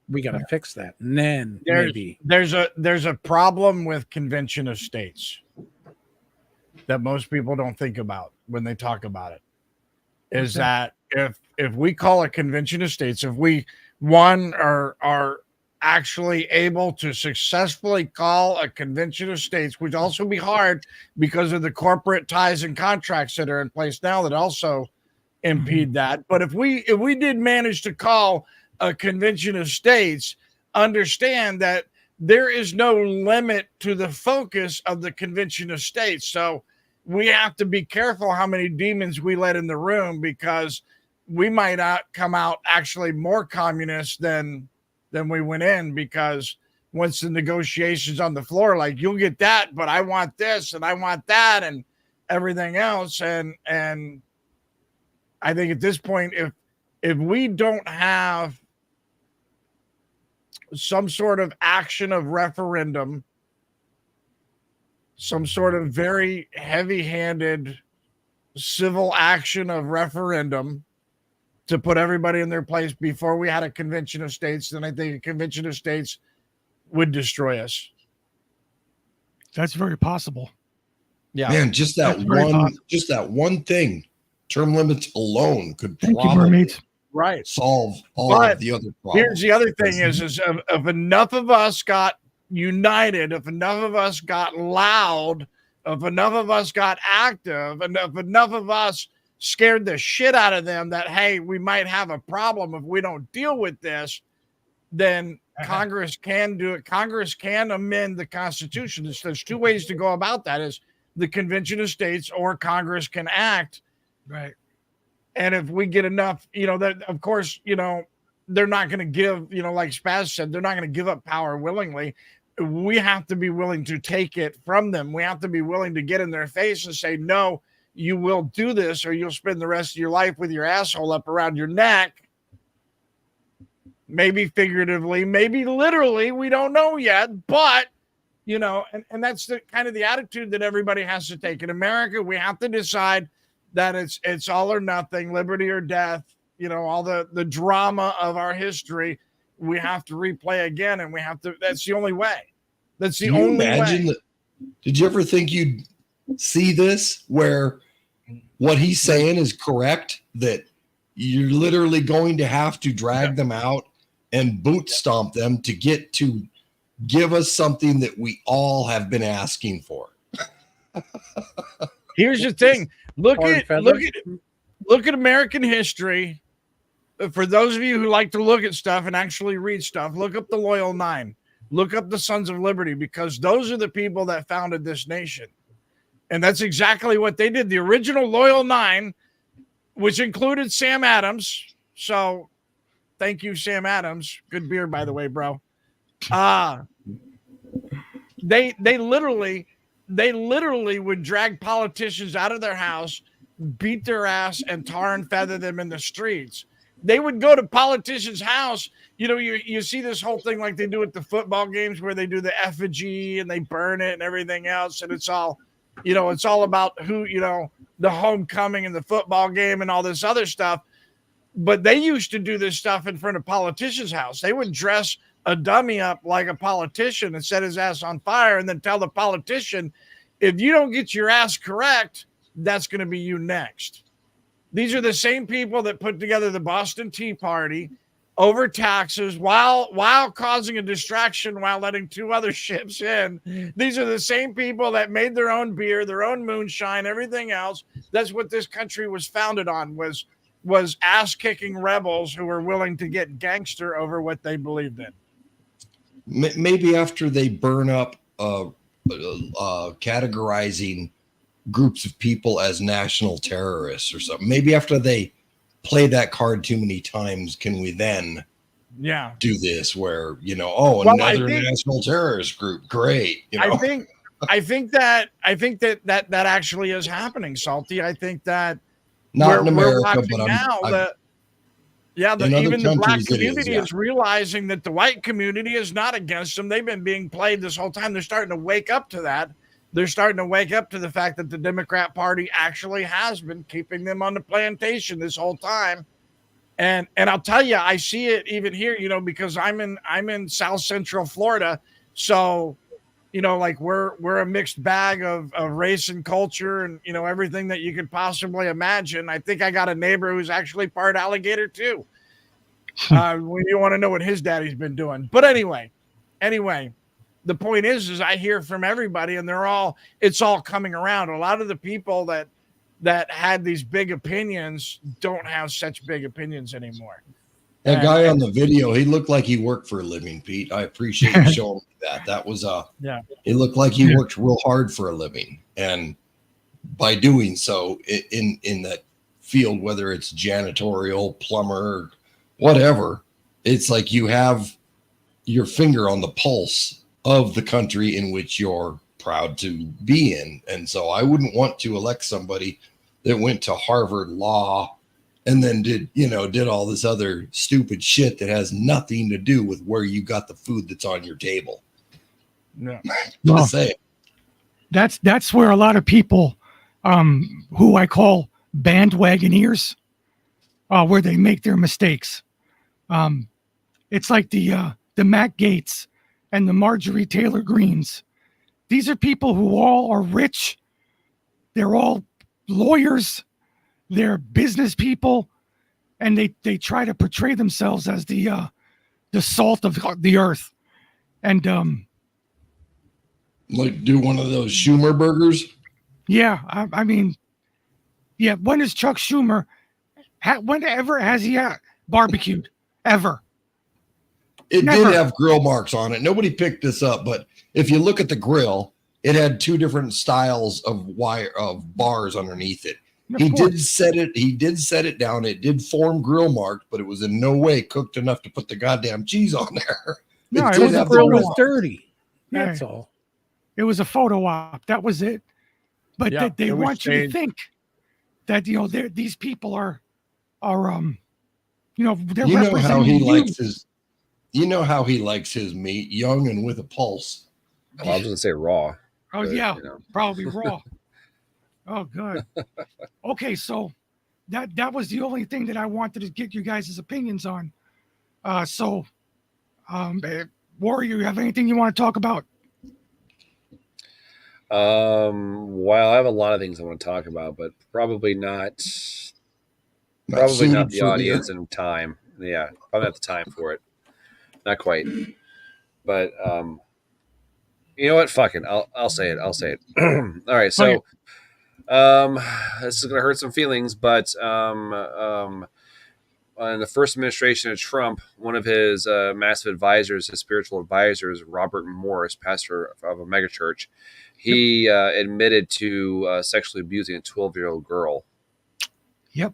we got to fix that. And then there's a problem with convention of states that most people don't think about when they talk about it. Is that if we call a convention of states, if we are actually able to successfully call a convention of states, which also be hard because of the corporate ties and contracts that are in place now that also impede that. But if we did manage to call a convention of states, understand that there is no limit to the focus of the convention of states. So we have to be careful how many demons we let in the room, because we might come out actually more communist than we went in, because once the negotiations on the floor, like, you'll get that, but I want this and I want that and everything else. And I think at this point, if we don't have some sort of action of referendum, some sort of very heavy-handed civil action of referendum to put everybody in their place before we had a convention of states, then I think a convention of states would destroy us. That's very possible. Yeah, man, just that one thing, term limits alone could probably solve all of the other problems. Here's the other thing: is if enough of us got united, if enough of us got loud, if enough of us got active, and if enough of us scared the shit out of them that, hey, we might have a problem if we don't deal with this, then Congress can do it. Congress can amend the Constitution. There's two ways to go about that: is the Convention of States, or Congress can act. Right. And if we get enough, that, of course, they're not going to give, like Spaz said, they're not going to give up power willingly. We have to be willing to take it from them. We have to be willing to get in their face and say, no, you will do this, or you'll spend the rest of your life with your asshole up around your neck. Maybe figuratively, maybe literally, we don't know yet, but, and that's the kind of the attitude that everybody has to take. In America, we have to decide that it's all or nothing, liberty or death, all the drama of our history, we have to replay again, and that's the only way. That's the only way. Did you ever think you'd see this, where what he's saying is correct, that you're literally going to have to drag them out and boot stomp them to get to give us something that we all have been asking for? Here's the thing. Look at American history. For those of you who like to look at stuff and actually read stuff, look up the Loyal Nine. Look up the Sons of Liberty, because those are the people that founded this nation. And that's exactly what they did. The original Loyal Nine, which included Sam Adams. So thank you, Sam Adams. Good beer, by the way, bro. They literally would drag politicians out of their house, beat their ass, and tar and feather them in the streets. They would go to politicians' house. You see this whole thing like they do at the football games, where they do the effigy and they burn it and everything else. And it's all, it's all about who, the homecoming and the football game and all this other stuff. But they used to do this stuff in front of politicians' house. They would dress a dummy up like a politician and set his ass on fire, and then tell the politician, if you don't get your ass correct, that's going to be you next. These are the same people that put together the Boston Tea Party over taxes while causing a distraction, while letting two other ships in. These are the same people that made their own beer, their own moonshine, everything else. That's what this country was founded on, was ass-kicking rebels who were willing to get gangster over what they believed in. Maybe after they burn up categorizing groups of people as national terrorists or something, maybe after they play that card too many times, can we then do this, where another national terrorist group, great. I think that actually is happening, Salty. I think that not in America, but even the black community is realizing that the white community is not against them. They've been being played this whole time. They're starting to wake up to that. they're starting to wake up to the fact that the Democrat Party actually has been keeping them on the plantation this whole time. And I'll tell you, I see it even here, you know, because I'm in South Central Florida. So, you know, like we're a mixed bag of race and culture and, you know, everything that you could possibly imagine. I think I got a neighbor who's actually part alligator too. When you want to know what his daddy's been doing. But anyway, the point is I hear from everybody and it's all coming around. A lot of the people that had these big opinions don't have such big opinions anymore. That guy on the video, he looked like he worked for a living, Pete. I appreciate you showing me that. That was yeah. It looked like he worked real hard for a living, and by doing so in that field, whether it's janitorial, plumber, whatever, it's like you have your finger on the pulse of the country in which you're proud to be in. And so I wouldn't want to elect somebody that went to Harvard Law and then did all this other stupid shit that has nothing to do with where you got the food that's on your table. No. Well, say that's where a lot of people who I call bandwagoneers, where they make their mistakes. It's like the Matt Gaetz and the Marjorie Taylor Greens. These are people who all are rich. They're all lawyers. They're business people, and they try to portray themselves as the salt of the earth. And like do one of those Schumer burgers. Yeah, I mean, yeah. When has Chuck Schumer, whenever has he barbecued ever? It Never. did have grill marks on it. Nobody picked this up, but if you look at the grill, it had two different styles of bars underneath it. He did set it down. It did form grill marks, but it was in no way cooked enough to put the goddamn cheese on there. No, It was the grill was dirty. That's all. It was a photo op. That was it. But Yeah, they it was want you to staged. think that these people are they're You know how representing he you. likes his. You know how he likes his meat, young and with a pulse. Well, I was going to say raw. Oh but, yeah, you know. probably raw. Oh good. Okay, so that was the only thing that I wanted to get you guys' opinions on. Warrior, you have anything you want to talk about? Well, I have a lot of things I want to talk about, but probably not the suited for audience and time. Yeah, probably not the time for it. Not quite. But you know what? Fuck it. I'll say it. All right. So this is gonna hurt some feelings, but in the first administration of Trump, one of his massive advisors, his spiritual advisors, Robert Morris, pastor of a megachurch, he Yep. admitted to sexually abusing a 12-year-old girl. Yep.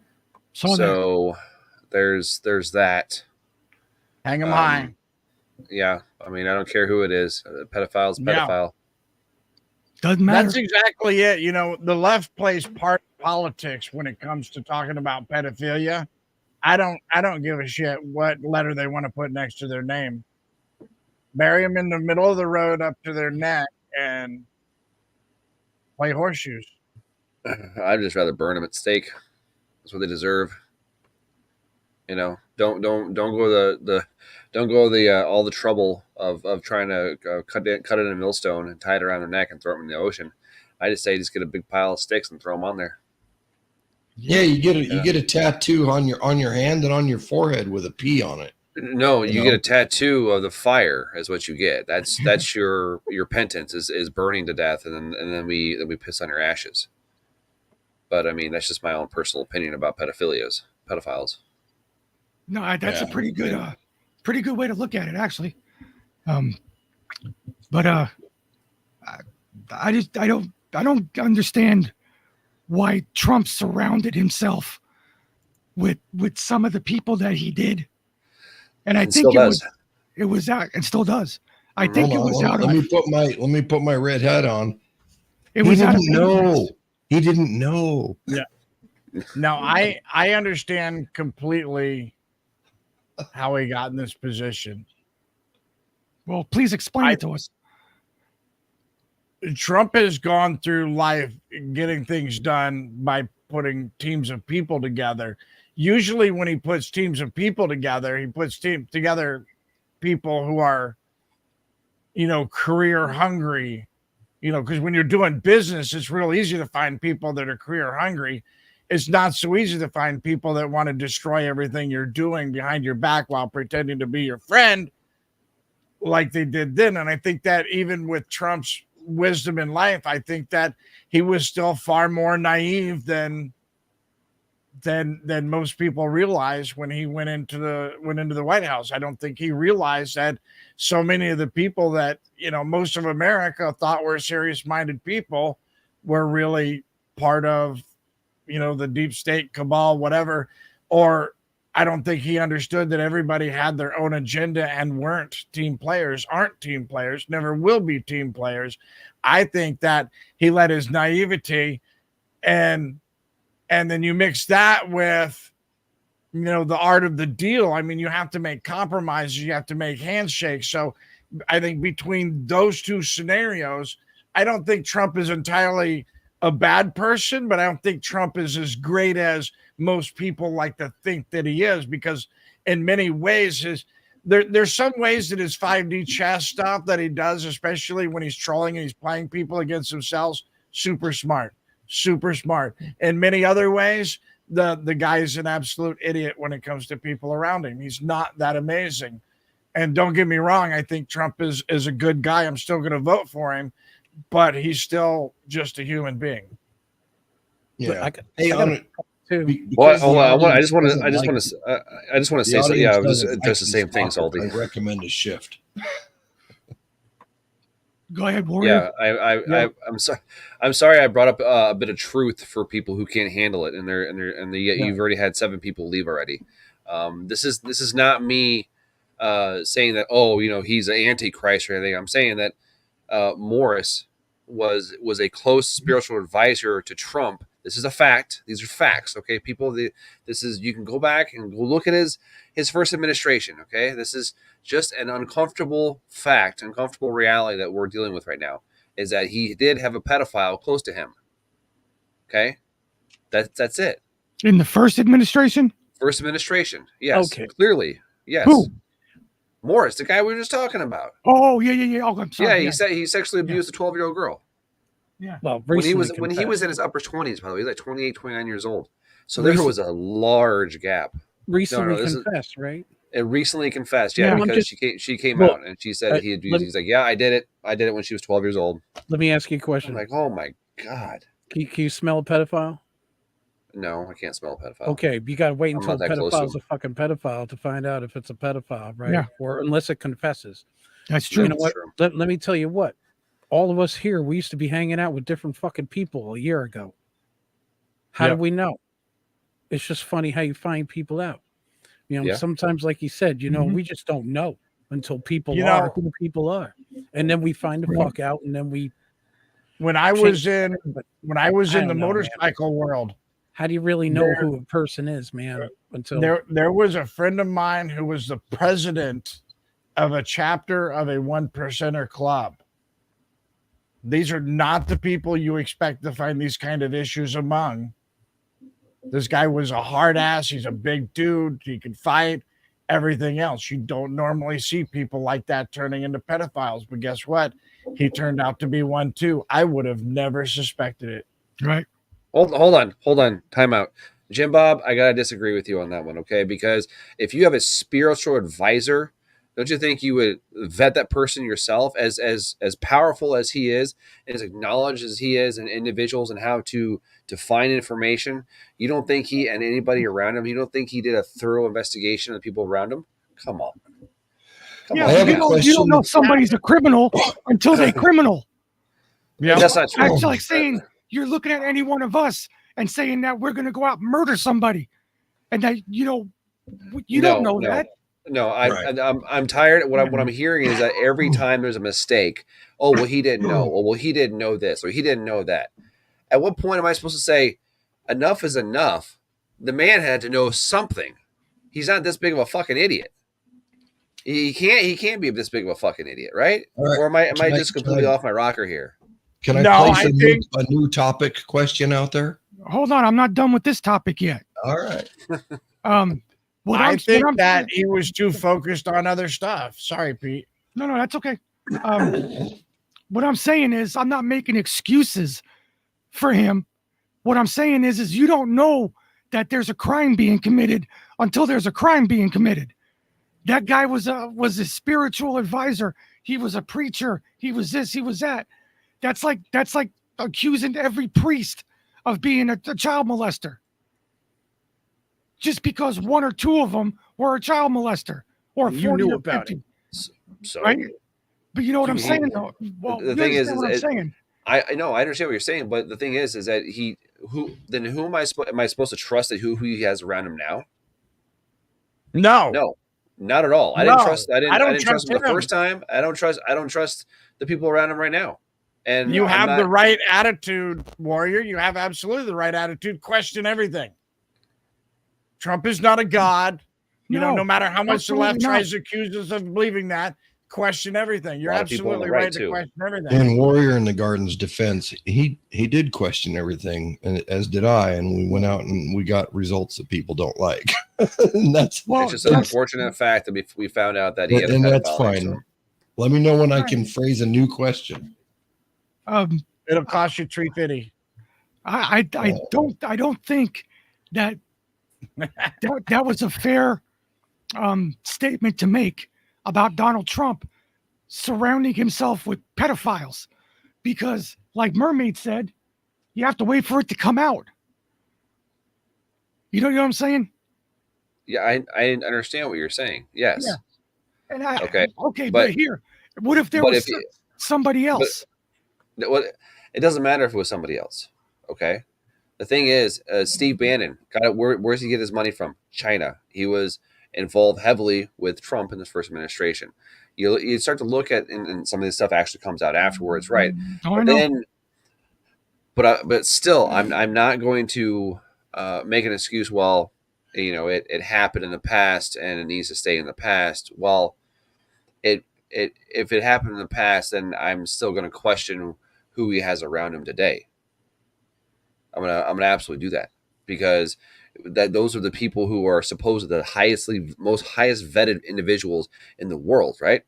So there's that. Hang them high. Yeah, I mean, I don't care who it is. A pedophile's a Yeah. pedophile. Doesn't matter. That's exactly it. You know, the left plays part politics when it comes to talking about pedophilia. I don't give a shit what letter they want to put next to their name. Bury them in the middle of the road up to their neck and play horseshoes. I'd just rather burn them at stake. That's what they deserve. You know, don't go all the trouble of trying to cut it in a millstone and tie it around their neck and throw them in the ocean. I just say just get a big pile of sticks and throw them on there. Yeah, you get a tattoo on your hand and on your forehead with a P on it. No, you get a tattoo of the fire is what you get. That's your penance is burning to death, and then we piss on your ashes. But I mean, that's just my own personal opinion about pedophiles. No, that's a pretty good way to look at it, actually. But I don't understand why Trump surrounded himself with some of the people that he did, and I think it was out and still does. I think it was out. Let me put my red hat on. It was out of He didn't know. Yeah. Now I understand completely how he got in this position. Well, please explain it to us. Trump has gone through life getting things done by putting teams of people together. Usually when he puts teams of people together, he puts together people who are, career hungry, because when you're doing business, it's real easy to find people that are career hungry. It's not so easy to find people that want to destroy everything you're doing behind your back while pretending to be your friend like they did then. And I think that even with Trump's wisdom in life, I think that he was still far more naive than most people realize when he went into the White House. I don't think he realized that so many of the people that most of America thought were serious-minded people were really part of the deep state cabal, whatever. Or I don't think he understood that everybody had their own agenda and aren't team players, never will be team players. I think that he let his naivety and then you mix that with, the art of the deal. I mean, you have to make compromises. You have to make handshakes. So I think between those two scenarios, I don't think Trump is entirely a bad person, but I don't think Trump is as great as most people like to think that he is, because in many ways there's some ways that his 5D chess stuff that he does, especially when he's trolling and he's playing people against themselves, super smart. In many other ways, the guy is an absolute idiot when it comes to people around him. He's not that amazing. And don't get me wrong, I think Trump is a good guy. I'm still going to vote for him, but he's still just a human being. Yeah. Well, hold on. I just want to say something. Yeah, I was just the same thing, Salty. I recommend a shift. Go ahead, Warrior. Yeah, I'm sorry. I brought up a bit of truth for people who can't handle it, and you've already had 7 people leave already. This is not me saying that he's an antichrist or anything. I'm saying that Morris was a close spiritual advisor to Trump. This is a fact. These are facts, okay, people. You can go back and go look at his first administration. Okay, this is just an uncomfortable reality that we're dealing with right now. Is that he did have a pedophile close to him. Okay, that's it. In the first administration. First administration, yes. Okay. Clearly, yes. Who? Morris, the guy we were just talking about. Oh, yeah. Oh, I'm sorry. Yeah, he said he sexually abused a 12-year-old girl. Yeah. Well, when he was in his upper 20s, by the way, he was like 28, 29 years old. So there was a large gap. Recently confessed, right? It recently confessed, yeah, because she came out and she said he abused. He's like, yeah, I did it. I did it when she was 12 years old. Let me ask you a question. I'm like, oh my God. Can you smell a pedophile? No, I can't smell a pedophile. Okay, you got to wait until a pedophile is a fucking pedophile to find out if it's a pedophile, right? Yeah. Or unless it confesses. That's true. You know what? Let me tell you what. All of us here, we used to be hanging out with different fucking people a year ago. How do we know? It's just funny how you find people out. Sometimes, like you said, we just don't know until people are who the people are. And then we find the fuck out, and then we... When I was in the motorcycle world... How do you really know who a person is, man? Until there was a friend of mine who was the president of a chapter of a 1%er club. These are not the people you expect to find these kind of issues among. This guy was a hard ass. He's a big dude. He could fight, everything else. You don't normally see people like that turning into pedophiles, but guess what? He turned out to be one too. I would have never suspected it. Right. Hold on. Time out. Jim Bob, I got to disagree with you on that one, okay? Because if you have a spiritual advisor, don't you think you would vet that person yourself? As powerful as he is, as acknowledged as he is in individuals and how to find information, you don't think he and anybody around him, you don't think he did a thorough investigation of the people around him? Come on. You don't know somebody's a criminal until they're criminal. Yeah, that's not true. That's like saying you're looking at any one of us and saying that we're going to go out and murder somebody, and that you don't know that. No, I'm tired. What I'm hearing is that every time there's a mistake, oh well, he didn't know. Oh well, he didn't know this, or he didn't know that. At what point am I supposed to say enough is enough? The man had to know something. He's not this big of a fucking idiot. He can't be this big of a fucking idiot, right? Or am I just completely off my rocker here? Can I No, place a new topic question out there? Hold on, I'm not done with this topic yet. All right. I think that he was too focused on other stuff. Sorry, Pete. No, that's okay. What I'm saying is I'm not making excuses for him. What I'm saying is you don't know that there's a crime being committed until there's a crime being committed. That guy was a spiritual advisor. He was a preacher. He was this, he was that. That's like accusing every priest of being a child molester. Just because one or two of them were a child molester, or 40 or 50. So, right? But you know what I'm saying, though. Well, the thing is what I'm saying. I know, I understand what you're saying, but the thing is that who am I supposed to trust that who he has around him now? No, not at all. I didn't trust him the first time. I don't trust the people around him right now. And you have the right attitude, Warrior. You have absolutely the right attitude. Question everything. Trump is not a god. No matter how much the left tries to accuse us of believing that, question everything. You're absolutely right to question everything. And Warrior in the Garden's defense, he did question everything, and as did I, and we went out and we got results that people don't like. And it's just an unfortunate fact that we found out that he had and that's fine. So. Let me know when I can phrase a new question. It'll cost you $350. I don't think that was a fair statement to make about Donald Trump surrounding himself with pedophiles, because like Mermaid said, you have to wait for it to come out. You know what I'm saying? Yeah, I understand what you're saying. Yes. Yeah. And okay, but here, what if there was somebody else? It doesn't matter if it was somebody else. Okay. The thing is, Steve Bannon where's he get his money from? China. He was involved heavily with Trump in his first administration. You start to look at, and some of this stuff actually comes out afterwards, right? But still, I'm not going to make an excuse. Well, it happened in the past and it needs to stay in the past. Well, if it happened in the past, then I'm still going to question who he has around him today. I'm gonna absolutely do that, because those are the people who are supposed to the highest vetted individuals in the world, right?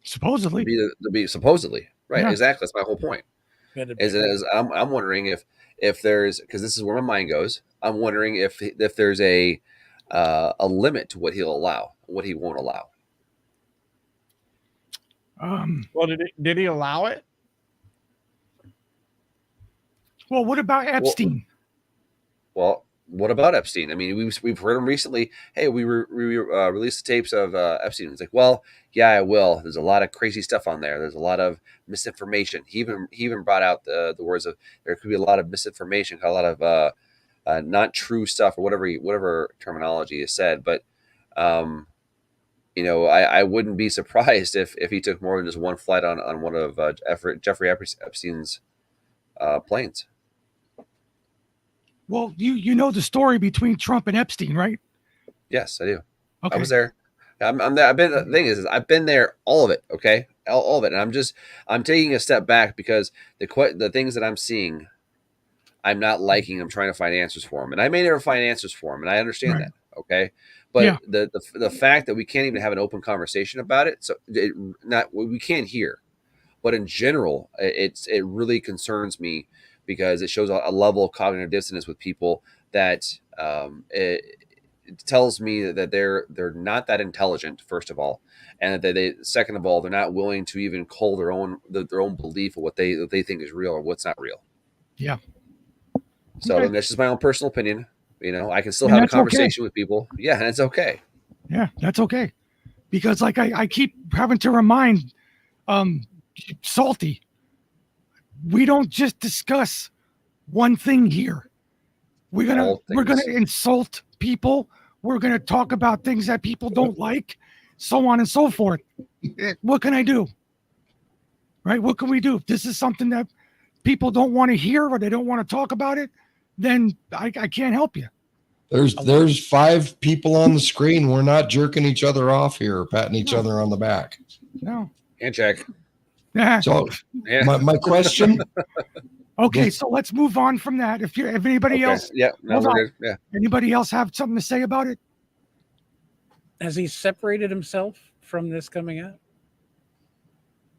Supposedly, supposedly, right? Yeah. Exactly. That's my whole point. I'm wondering if there's, because this is where my mind goes. I'm wondering if there's a limit to what he'll allow, what he won't allow. Well, did he allow it? Well, what about Epstein? Well, what about Epstein? I mean, we've heard him recently. Hey, we released the tapes of Epstein. It's like, well, yeah, I will. There's a lot of crazy stuff on there. There's a lot of misinformation. He even brought out the words of there could be a lot of misinformation, a lot of not true stuff, or whatever terminology is said. But I wouldn't be surprised if he took more than just one flight on one of Jeffrey Epstein's planes. Well, you know the story between Trump and Epstein, right? Yes, I do. Okay. I was there. I'm there. The thing is, I've been there, all of it. Okay, all of it. And I'm taking a step back because the things that I'm seeing, I'm not liking. I'm trying to find answers for them, and I may never find answers for them, and I understand that. Okay, but the fact that we can't even have an open conversation about it, so we can't hear. But in general, it really concerns me, because it shows a level of cognitive dissonance with people that it tells me that they're not that intelligent, first of all, and that they second of all, they're not willing to even call their own belief of what they think is real or what's not real. Yeah. So that's just my own personal opinion. I can still have a conversation with people. Yeah, and it's okay. Yeah, that's okay, because like I keep having to remind Salty, we don't just discuss one thing here. We're gonna insult people. We're gonna talk about things that people don't like, so on and so forth. What can I do? Right? What can we do? If this is something that people don't want to hear or they don't want to talk about it, then I can't help you. There's 5 people on the screen. We're not jerking each other off here, patting each other on the back. No. Handshake. Yeah. So Yeah. my question, Okay, so let's move on from that. If anybody Okay. else, Yeah. No, hold we're on. good. Yeah. Anybody else have something to say about it? Has he separated himself from this coming out?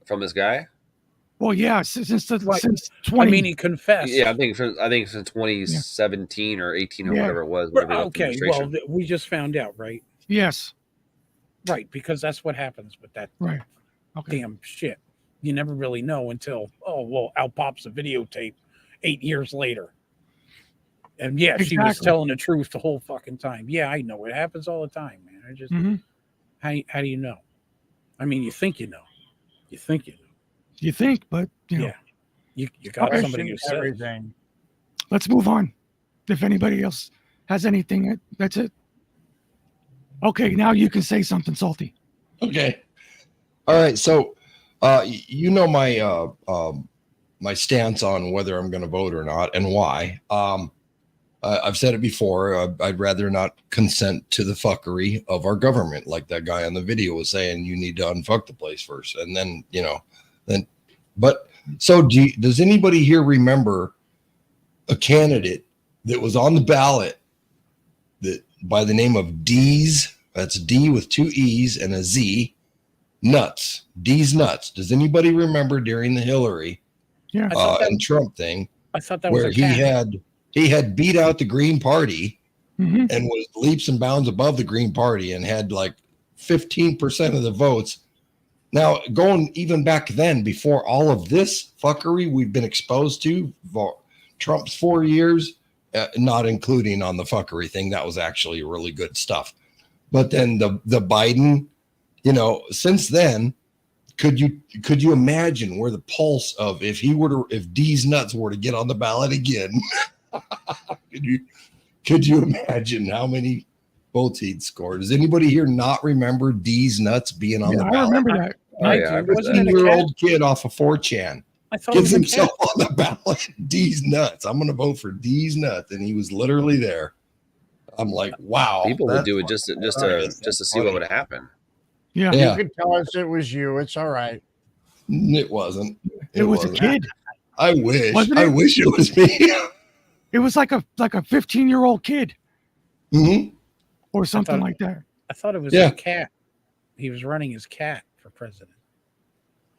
From this guy. Well, yeah, since Right. since I 20. mean, he confessed. Yeah, I think since 2017 or 18 or Yeah. whatever it was. Well, whatever he left the okay, well, administration. we just found out, right? Yes. Right, because that's what happens with that Right. Okay. damn shit. You never really know until, oh, well, out pops a videotape 8 years later. And yeah, she was Exactly. telling the truth the whole fucking time. Yeah, I know. It happens all the time, man. I just, Mhm. how do you know? I mean, you think you know. You think you know. You think, but you know. Yeah. You got Okay. somebody who says. Everything. Let's move on. If anybody else has anything, that's it. Okay, now you can say something, Salty. okay. All right. So, you know my my stance on whether I'm going to vote or not and why. I've said it before. I'd rather not consent to the fuckery of our government, like that guy on the video was saying. You need to unfuck the place first, and then then. But so, does anybody here remember a candidate that was on the ballot that by the name of D's? That's D with 2 E's and a Z. Nuts. D's nuts. Does anybody remember during the Hillary Yeah. and Trump thing I thought that was where a cat. he had beat out the Green Party Mhm. and was leaps and bounds above the Green Party and had like 15% of the votes. Now, going even back then, before all of this fuckery we've been exposed to for Trump's 4 years, not including on the fuckery thing, that was actually really good stuff. But then the Biden, since then, could you imagine where the pulse of if D's nuts were to get on the ballot again? could you imagine how many votes he'd score? Does anybody here not remember D's nuts being on Yeah, the I ballot? remember that. Oh, yeah, I remember Wasn't it a cat? 15-year-old kid off of 4chan I thought it gets was a himself cat. on the ballot. D's nuts. I'm going to vote for D's nuts, and he was literally there. I'm like, wow. People would that's do it just funny. to see what would happen. Yeah. Yeah. You could tell us it was you. It's all right. It wasn't. It was wasn't. a kid. I wish. Wasn't I it? wish it was me. It was like a 15-year-old kid Mhm. or something thought- like that. I thought it was Yeah. a cat. He was running his cat for president.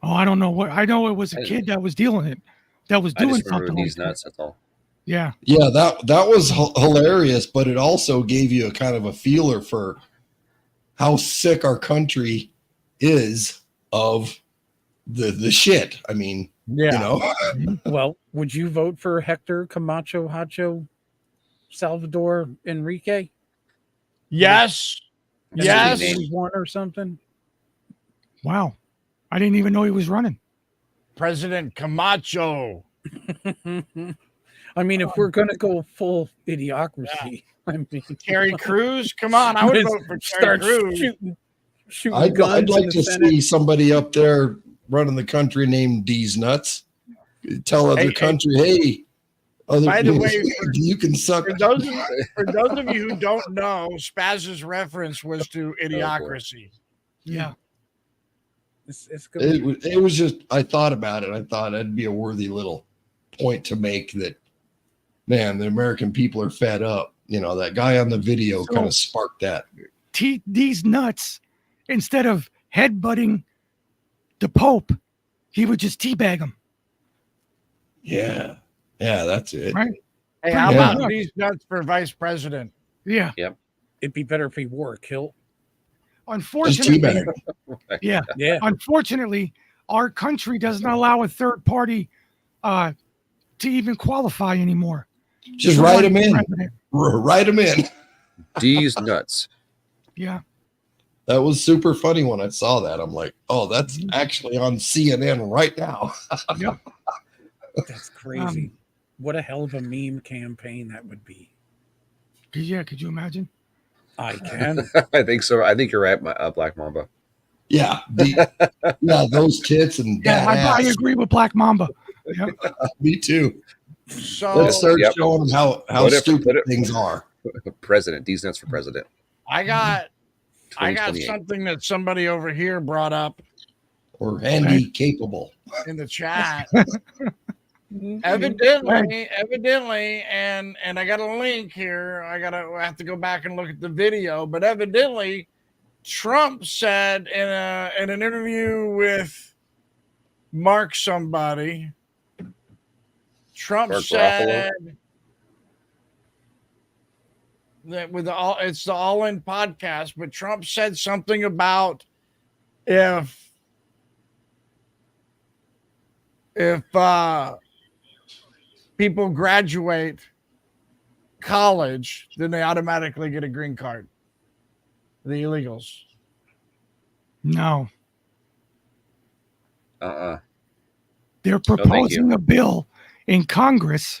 Oh, I don't know what. I know it was a kid that was dealing it, that was I doing just remember something these like nuts. That's all. that. Yeah. Yeah, that was hilarious, but it also gave you a kind of a feeler for how sick our country is of the shit. I mean, Well, would you vote for Hector Camacho Hacho Salvador Enrique? Yes. Yes. 41 or something? Wow. I didn't even know he was running. President Camacho. I mean, if we're going to go full idiocracy, I mean, Terry Crews. Come on. I would let's vote for Terry start Crews. shooting I'd guns like in to the Senate. see somebody up there running the country named D's nuts. Tell other Hey, country, hey, other By the way, you can suck. For those of you who don't know, Spaz's reference was to Idiocracy. Yeah. It's good. It was just, I thought about it. I thought it'd be a worthy little point to make that, man, the American people are fed up. That guy on the video So- kind of sparked that. These nuts, instead of headbutting the Pope, he would just teabag him. Yeah. Yeah, that's it. Right. Hey, how Yeah. about these nuts for vice president? Yeah. It'd be better if he wore a kilt. Just Unfortunately, teabag. yeah. Yeah. Unfortunately, our country doesn't allow a third party to even qualify anymore. Just to write run him in. president. Write him in. D's nuts. Yeah. That was super funny when I saw that. I'm like, oh, that's actually on CNN right now. Yep. That's crazy. What a hell of a meme campaign that would be. Yeah. Could you imagine? I can. I think so. I think you're right, Black Mamba. Yeah. Those tits and Yeah, that I ass. agree with Black Mamba. Yep. Me too. So Let's start Yep. showing them how Put it- stupid put it- things are. President. D's nuts for president. I got 2028. something that somebody over here brought up. or handy capable. in the chat. Evidently, and I got a link here. I have to go back and look at the video, but evidently, Trump said in an interview with Mark somebody, Trump Mark said that it's the All In podcast, but Trump said something about if people graduate college, then they automatically get a green card. The illegals. No. They're thank proposing you. a bill in Congress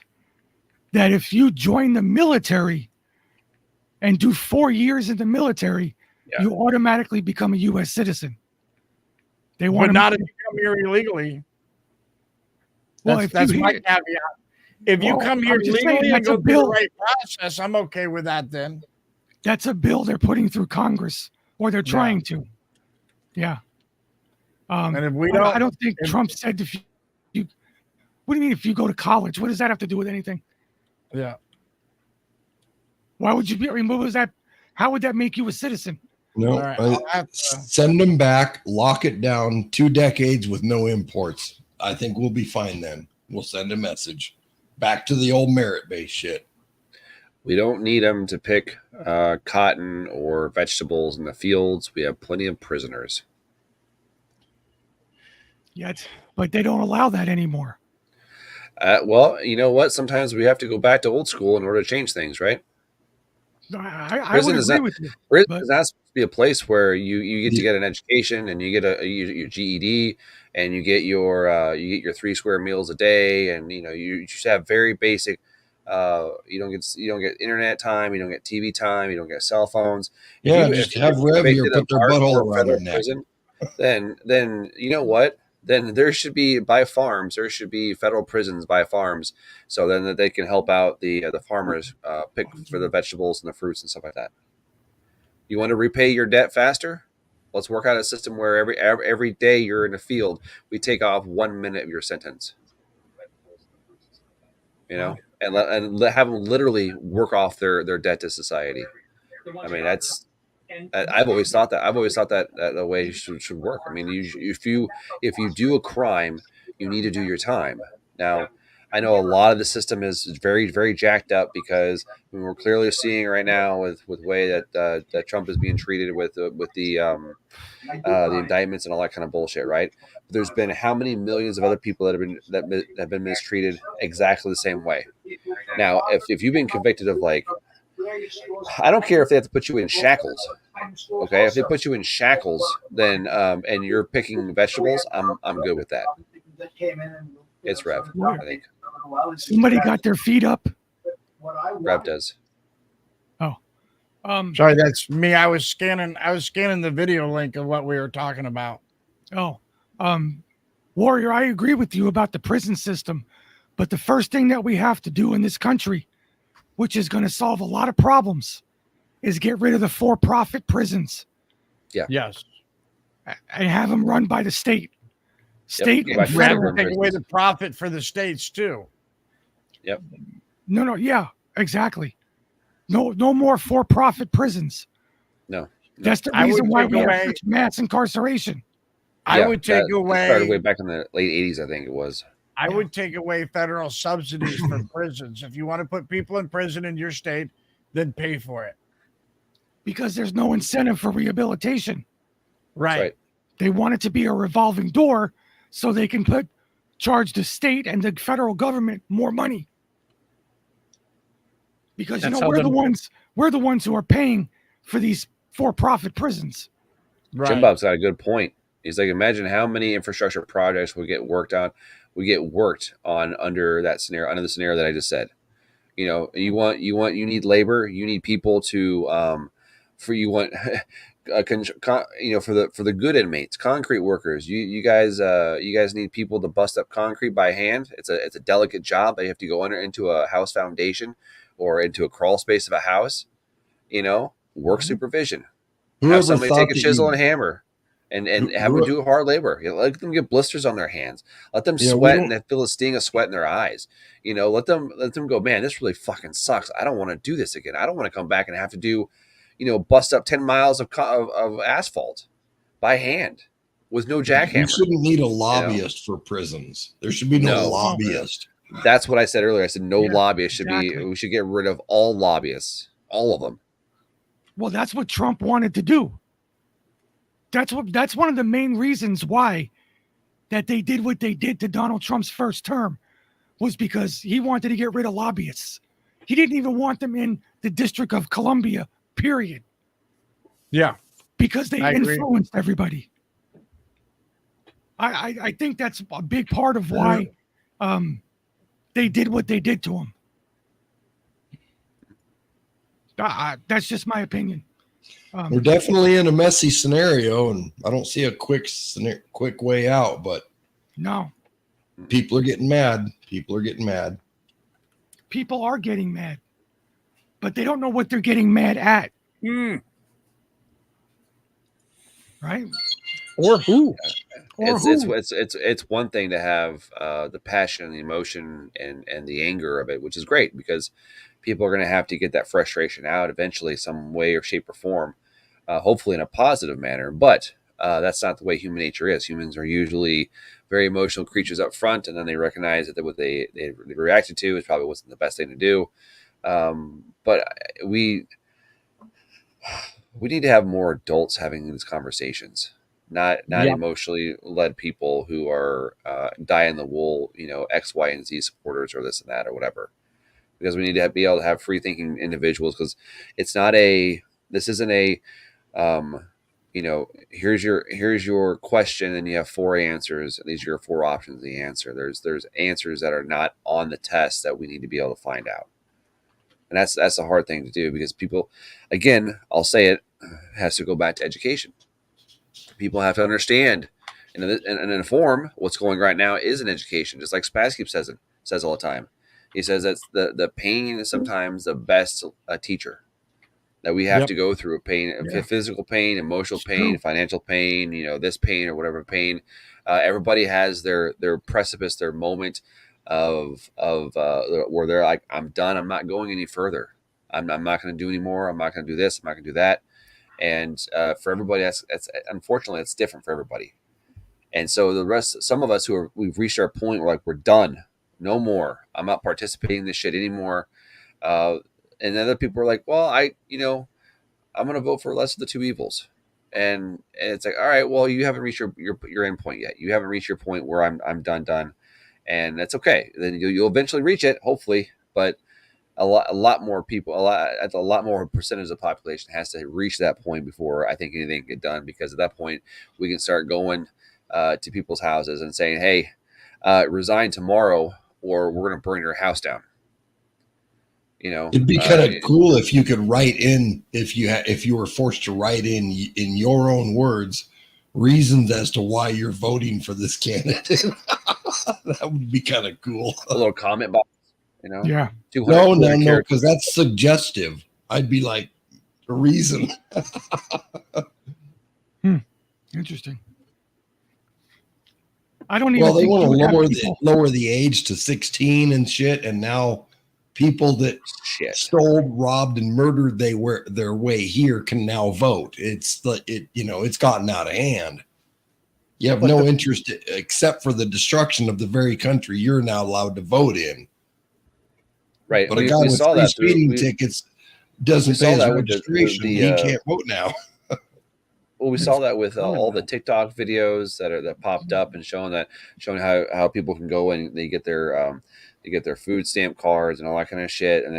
that if you join the military and do 4 years in the military, you automatically become a U.S. citizen. They want But not if you come here illegally. Well, That's my caveat. If you come here I'm just saying, legally and that's a go through bill. the right process, I'm okay with that then. That's a bill they're putting through Congress, or they're trying to. Yeah. And if we I don't think Trump said if you. What do you mean if you go to college? What does that have to do with anything? Yeah. Why would you be removed? How would that make you a citizen? No, All right, I'll have to- send them back, lock it down 2 decades with no imports. I think we'll be fine then. We'll send a message back to the old merit-based shit. We don't need them to pick cotton or vegetables in the fields. We have plenty of prisoners. Yet, but they don't allow that anymore. Well, you know what? Sometimes we have to go back to old school in order to change things, right? I would agree with you. Prison is not supposed to be a place where you get to get an education and you get your GED and you get your 3 square meals a day, and you just have very basic. You don't get internet time, you don't get TV time, you don't get cell phones. Just have Rev here put their butthole around their neck. Prison, then you know what? Then there should be federal prisons by farms, so then that they can help out the farmers pick for the vegetables and the fruits and stuff like that. You want to repay your debt faster? Let's work out a system where every day you're in the field, we take off 1 minute of your sentence. And have them literally work off their debt to society. I mean, I've always thought that the way it should work. I mean, if you do a crime, you need to do your time. Now, I know a lot of the system is very, very jacked up because we're clearly seeing right now with the way that Trump is being treated with the indictments and all that kind of bullshit, right? But there's been how many millions of other people that have been mistreated exactly the same way. Now, if you've been convicted of I don't care if they have to put you in shackles. Okay, if they put you in shackles, then and you're picking vegetables, I'm good with that. It's Rev, I think. Somebody got their feet up. Rev does. Oh, sorry, that's me. I was scanning the video link of what we were talking about. Oh, Warrior, I agree with you about the prison system, but the first thing that we have to do in this country, which is going to solve a lot of problems, is get rid of the for-profit prisons. Yeah. Yes. And have them run by the state. State Yep. and federal. Take away the profit for the states too. Yep. No, yeah, exactly. No more for-profit prisons. No. That's the reason why we have such mass incarceration. I would take away. Started way back in the late 80s, I think it was. I would take away federal subsidies for prisons. If you want to put people in prison in your state, then pay for it. Because there's no incentive for rehabilitation. Right. They want it to be a revolving door so they can charge the state and the federal government more money. Because we're the ones who are paying for these for-profit prisons. Right. Jim Bob's got a good point. He's like, imagine how many infrastructure projects would get worked on under that scenario, under the scenario that I just said. You need labor, you need people to for the good inmates, concrete workers. You guys need people to bust up concrete by hand. It's a delicate job. They have to go into a house foundation or into a crawl space of a house. Work supervision. Have somebody take a chisel and hammer. and have them do hard labor. Let them get blisters on their hands. Let them sweat and feel the sting of sweat in their eyes. Let them go, man, this really fucking sucks. I don't want to do this again. I don't want to come back and have to do, bust up 10 miles of asphalt by hand with no jackhammer. You shouldn't need a lobbyist for prisons. There should be no lobbyist. That's what I said earlier. I said no lobbyist we should get rid of all lobbyists, all of them. Well, that's what Trump wanted to do. That's one of the main reasons why that they did what they did to Donald Trump's first term, was because he wanted to get rid of lobbyists. He didn't even want them in the District of Columbia, period. Yeah. Because they influenced everybody. I think that's a big part of why they did what they did to him. That's just my opinion. We're definitely in a messy scenario, and I don't see a quick way out, but no. People are getting mad. People are getting mad. People are getting mad, but they don't know what they're getting mad at. Right? Or who? It's one thing to have the passion and the emotion and the anger of it, which is great, because people are going to have to get that frustration out eventually, some way or shape or form, hopefully in a positive manner. But that's not the way human nature is. Humans are usually very emotional creatures up front, and then they recognize that what they reacted to is probably wasn't the best thing to do. But we need to have more adults having these conversations, not emotionally led people who are die in the wool, X, Y, and Z supporters or this and that or whatever. Because we need to be able to have free thinking individuals, because this isn't a here's your question and you have 4 answers. These are your 4 options to answer. There's answers that are not on the test that we need to be able to find out. And that's a hard thing to do, because people, again, I'll say it, has to go back to education. People have to understand and inform what's going right now is an education, just like Spaz keeps says all the time. He says that's the pain is sometimes the best teacher, that we have to go through pain, physical pain, emotional pain, financial pain, this pain or whatever pain. Everybody has their precipice, their moment of where they're like, I'm done. I'm not going any further. I'm not going to do anymore. I'm not going to do this. I'm not going to do that. And for everybody, that's unfortunately, it's different for everybody. And so some of us we've reached our point where we're done. No more. I'm not participating in this shit anymore. And other people are like, well, I'm going to vote for less of the two evils. And it's like, all right, well, you haven't reached your end point yet. You haven't reached your point where I'm done. And that's okay. Then you'll eventually reach it, hopefully. But a lot more people, a lot more percentage of the population has to reach that point before I think anything can get done. Because at that point, we can start going to people's houses and saying, hey, resign tomorrow, or we're going to burn your house down. It'd be kind of cool if you could write in, if you were forced to write in your own words, reasons as to why you're voting for this candidate. That would be kind of cool. A little comment box, Yeah. No, because that's suggestive. I'd be like, a reason. Interesting. I don't even. Well, they want to lower the age to 16 and shit, and now people that stole, robbed, and murdered their way here can now vote. It's gotten out of hand. You have no interest except for the destruction of the very country you're now allowed to vote in. Right. But a guy with 3 speeding tickets doesn't pay his registration. He can't vote now. Well, we saw that with all the TikTok videos that popped up and showing how people can go and they get their food stamp cards and all that kind of shit, and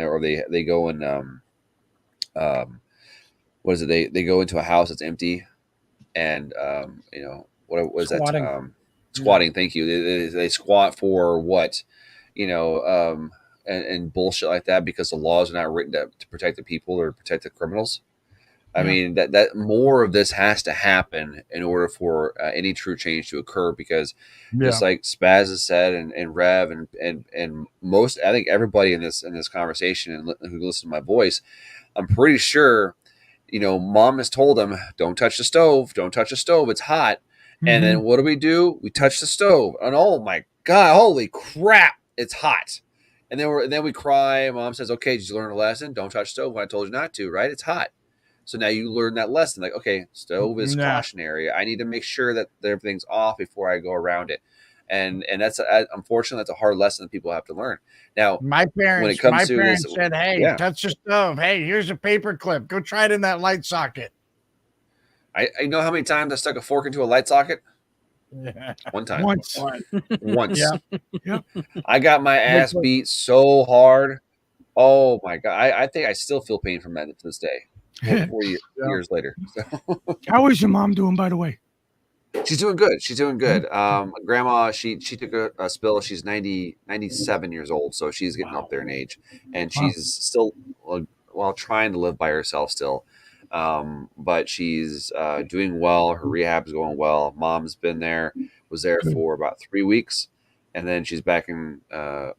they go and what is it? They go into a house that's empty, and what was Squatting. that? Squatting. Thank you. They squat for what, and bullshit like that, because the laws are not written to protect the people or protect the criminals. I mean, that more of this has to happen in order for any true change to occur, because just like Spaz has said and Rev and most, I think everybody in this conversation and who listens to my voice, I'm pretty sure mom has told him, don't touch the stove. Don't touch the stove. It's hot. Mm-hmm. And then what do? We touch the stove. And oh my God, holy crap, it's hot. And then we cry. Mom says, okay, did you learn a lesson? Don't touch the stove when I told you not to, right? It's hot. So now you learn that lesson. Like, okay, stove is cautionary. I need to make sure that everything's off before I go around it. And that's unfortunately that's a hard lesson that people have to learn. Now, my parents said, "Hey, touch the stove. Hey, here's a paper clip. Go try it in that light socket." I know how many times I stuck a fork into a light socket. One time. Once. Yeah. I got my ass beat so hard. Oh my God! I think I still feel pain from that to this day. 4 years later. So. How is your mom doing, by the way? She's doing good. Grandma, she took a spill. She's 97 years old, so she's getting up there in age, and she's still trying to live by herself still. But she's doing well. Her rehab's going well. Mom's was there for about 3 weeks, and then she's back in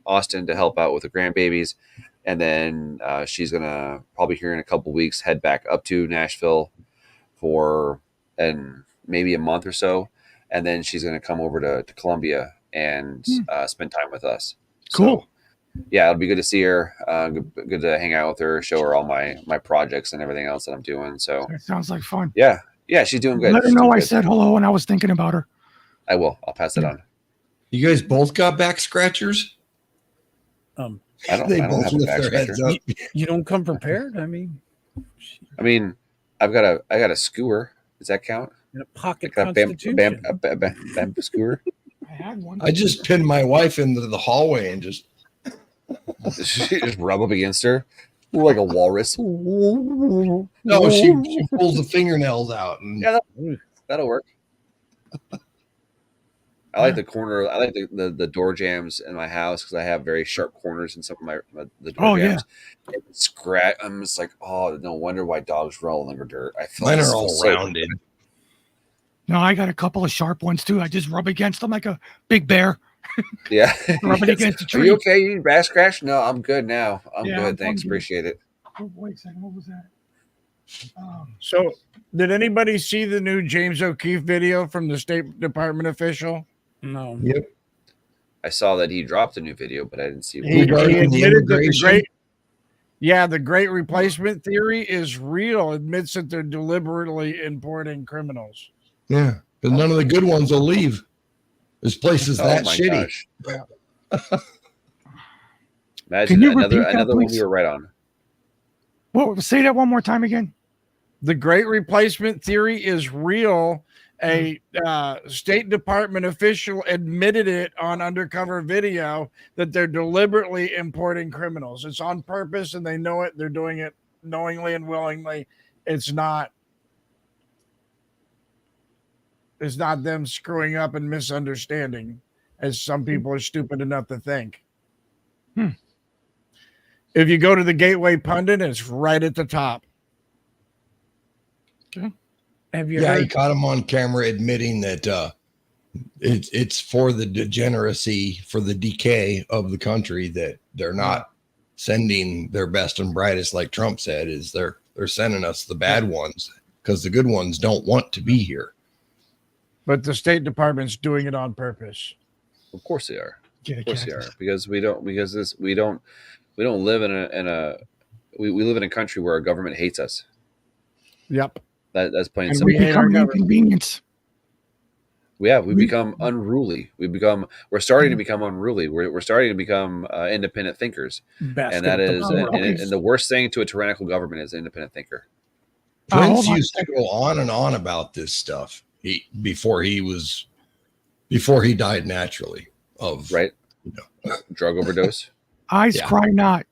Austin to help out with the grandbabies, and then she's gonna probably here in a couple weeks head back up to Nashville for maybe a month or so, and then she's going to come over to Columbia and spend time with us. Cool. So, yeah, it'll be good to see her. Good to hang out with her, show her all my projects and everything else that I'm doing. So that sounds like fun. Yeah, she's doing good. Let her know I said hello and I was thinking about her. I will. I'll pass it on. You guys both got back scratchers? I don't have a back scratcher. You don't come prepared. I mean, I've got a skewer. Does that count? In a pocket like constitution. Bamboo skewer. I had one. I just pinned my wife into the hallway and just rub up against her like a walrus. No, she pulls the fingernails out. And yeah, that'll work. I like the corner. I like the door jams in my house because I have very sharp corners in some of the door jams. Yeah. Scratch. I'm just like, oh, no wonder why dogs roll in the dirt. I feel mine are all rounded. No, I got a couple of sharp ones too. I just rub against them like a big bear. Yeah. Rub it against the tree. Are you okay? You need back scratch? No, I'm good now. I'm good. Thanks. Appreciate it. Oh, wait a second. What was that? So, did anybody see the new James O'Keefe video from the State Department official? No. Yep. I saw that he dropped a new video, but I didn't see. He admitted that the great replacement theory is real. Admits that they're deliberately importing criminals. Yeah, because none of the good ones will leave. There's places that shitty. Yeah. Imagine another one you were right on. Well, say that one more time again. The great replacement theory is real. A State Department official admitted it on undercover video that they're deliberately importing criminals. It's on purpose and they know it. They're doing it knowingly and willingly. It's not them screwing up and misunderstanding, as some people are stupid enough to think. If you go to the Gateway Pundit, it's right at the top. Okay. Have you he caught him on camera admitting that it's for the degeneracy, for the decay of the country, that they're not sending their best and brightest, like Trump said, is they're sending us the bad ones because the good ones don't want to be here. But the State Department's doing it on purpose. Of course they are. Of course they are. Because we don't live we live in a country where our government hates us. Yep. That's plain and simple. we become inconvenience. Yeah, we become unruly. We're starting to become unruly. We're starting to become independent thinkers. And that is and the worst thing to a tyrannical government is an independent thinker. Prince used to go on and on about this stuff before he died naturally of drug overdose. Eyes cry not.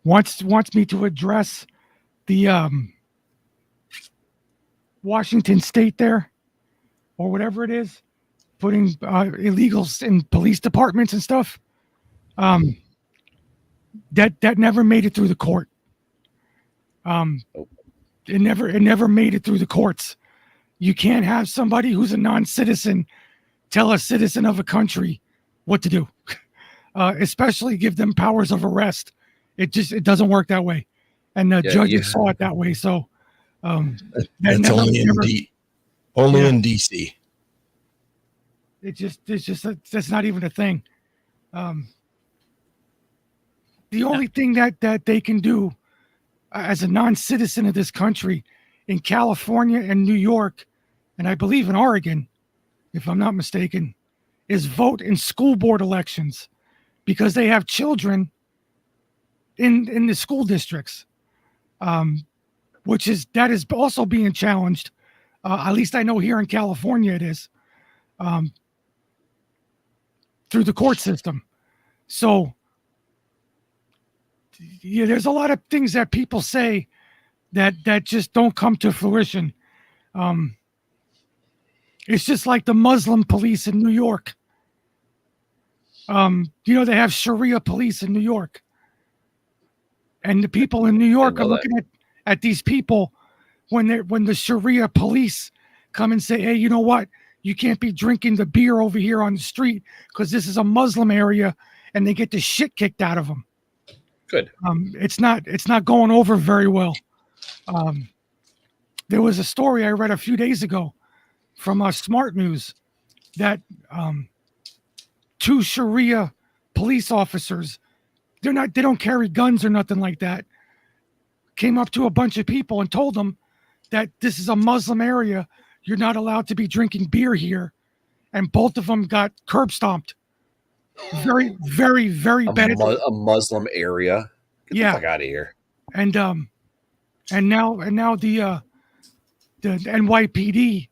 Wants me to address the Washington State there, or whatever it is, putting illegals in police departments and stuff. That never made it through the court. It never made it through the courts. You can't have somebody who's a non-citizen tell a citizen of a country what to do, especially give them powers of arrest. It doesn't work that way, and judges saw it that way. So That's only in in DC. It's just that's not even a thing. The only thing that they can do as a non-citizen of this country in California and New York, and I believe in Oregon, if I'm not mistaken, is vote in school board elections because they have children in the school districts, that is also being challenged. At least I know here in California it is, through the court system. So yeah, there's a lot of things that people say that just don't come to fruition. It's just like the Muslim police in New York. They have Sharia police in New York. And the people in New York are looking at these people when the Sharia police come and say, hey, you know what? You can't be drinking the beer over here on the street because this is a Muslim area, and they get the shit kicked out of them. Good. It's not going over very well. There was a story I read a few days ago from Smart News that 2 Sharia police officers, they don't carry guns or nothing like that, came up to a bunch of people and told them that this is a Muslim area. You're not allowed to be drinking beer here. And both of them got curb stomped. Very, very, very bad. A Muslim area. Get the fuck out of here. And now the NYPD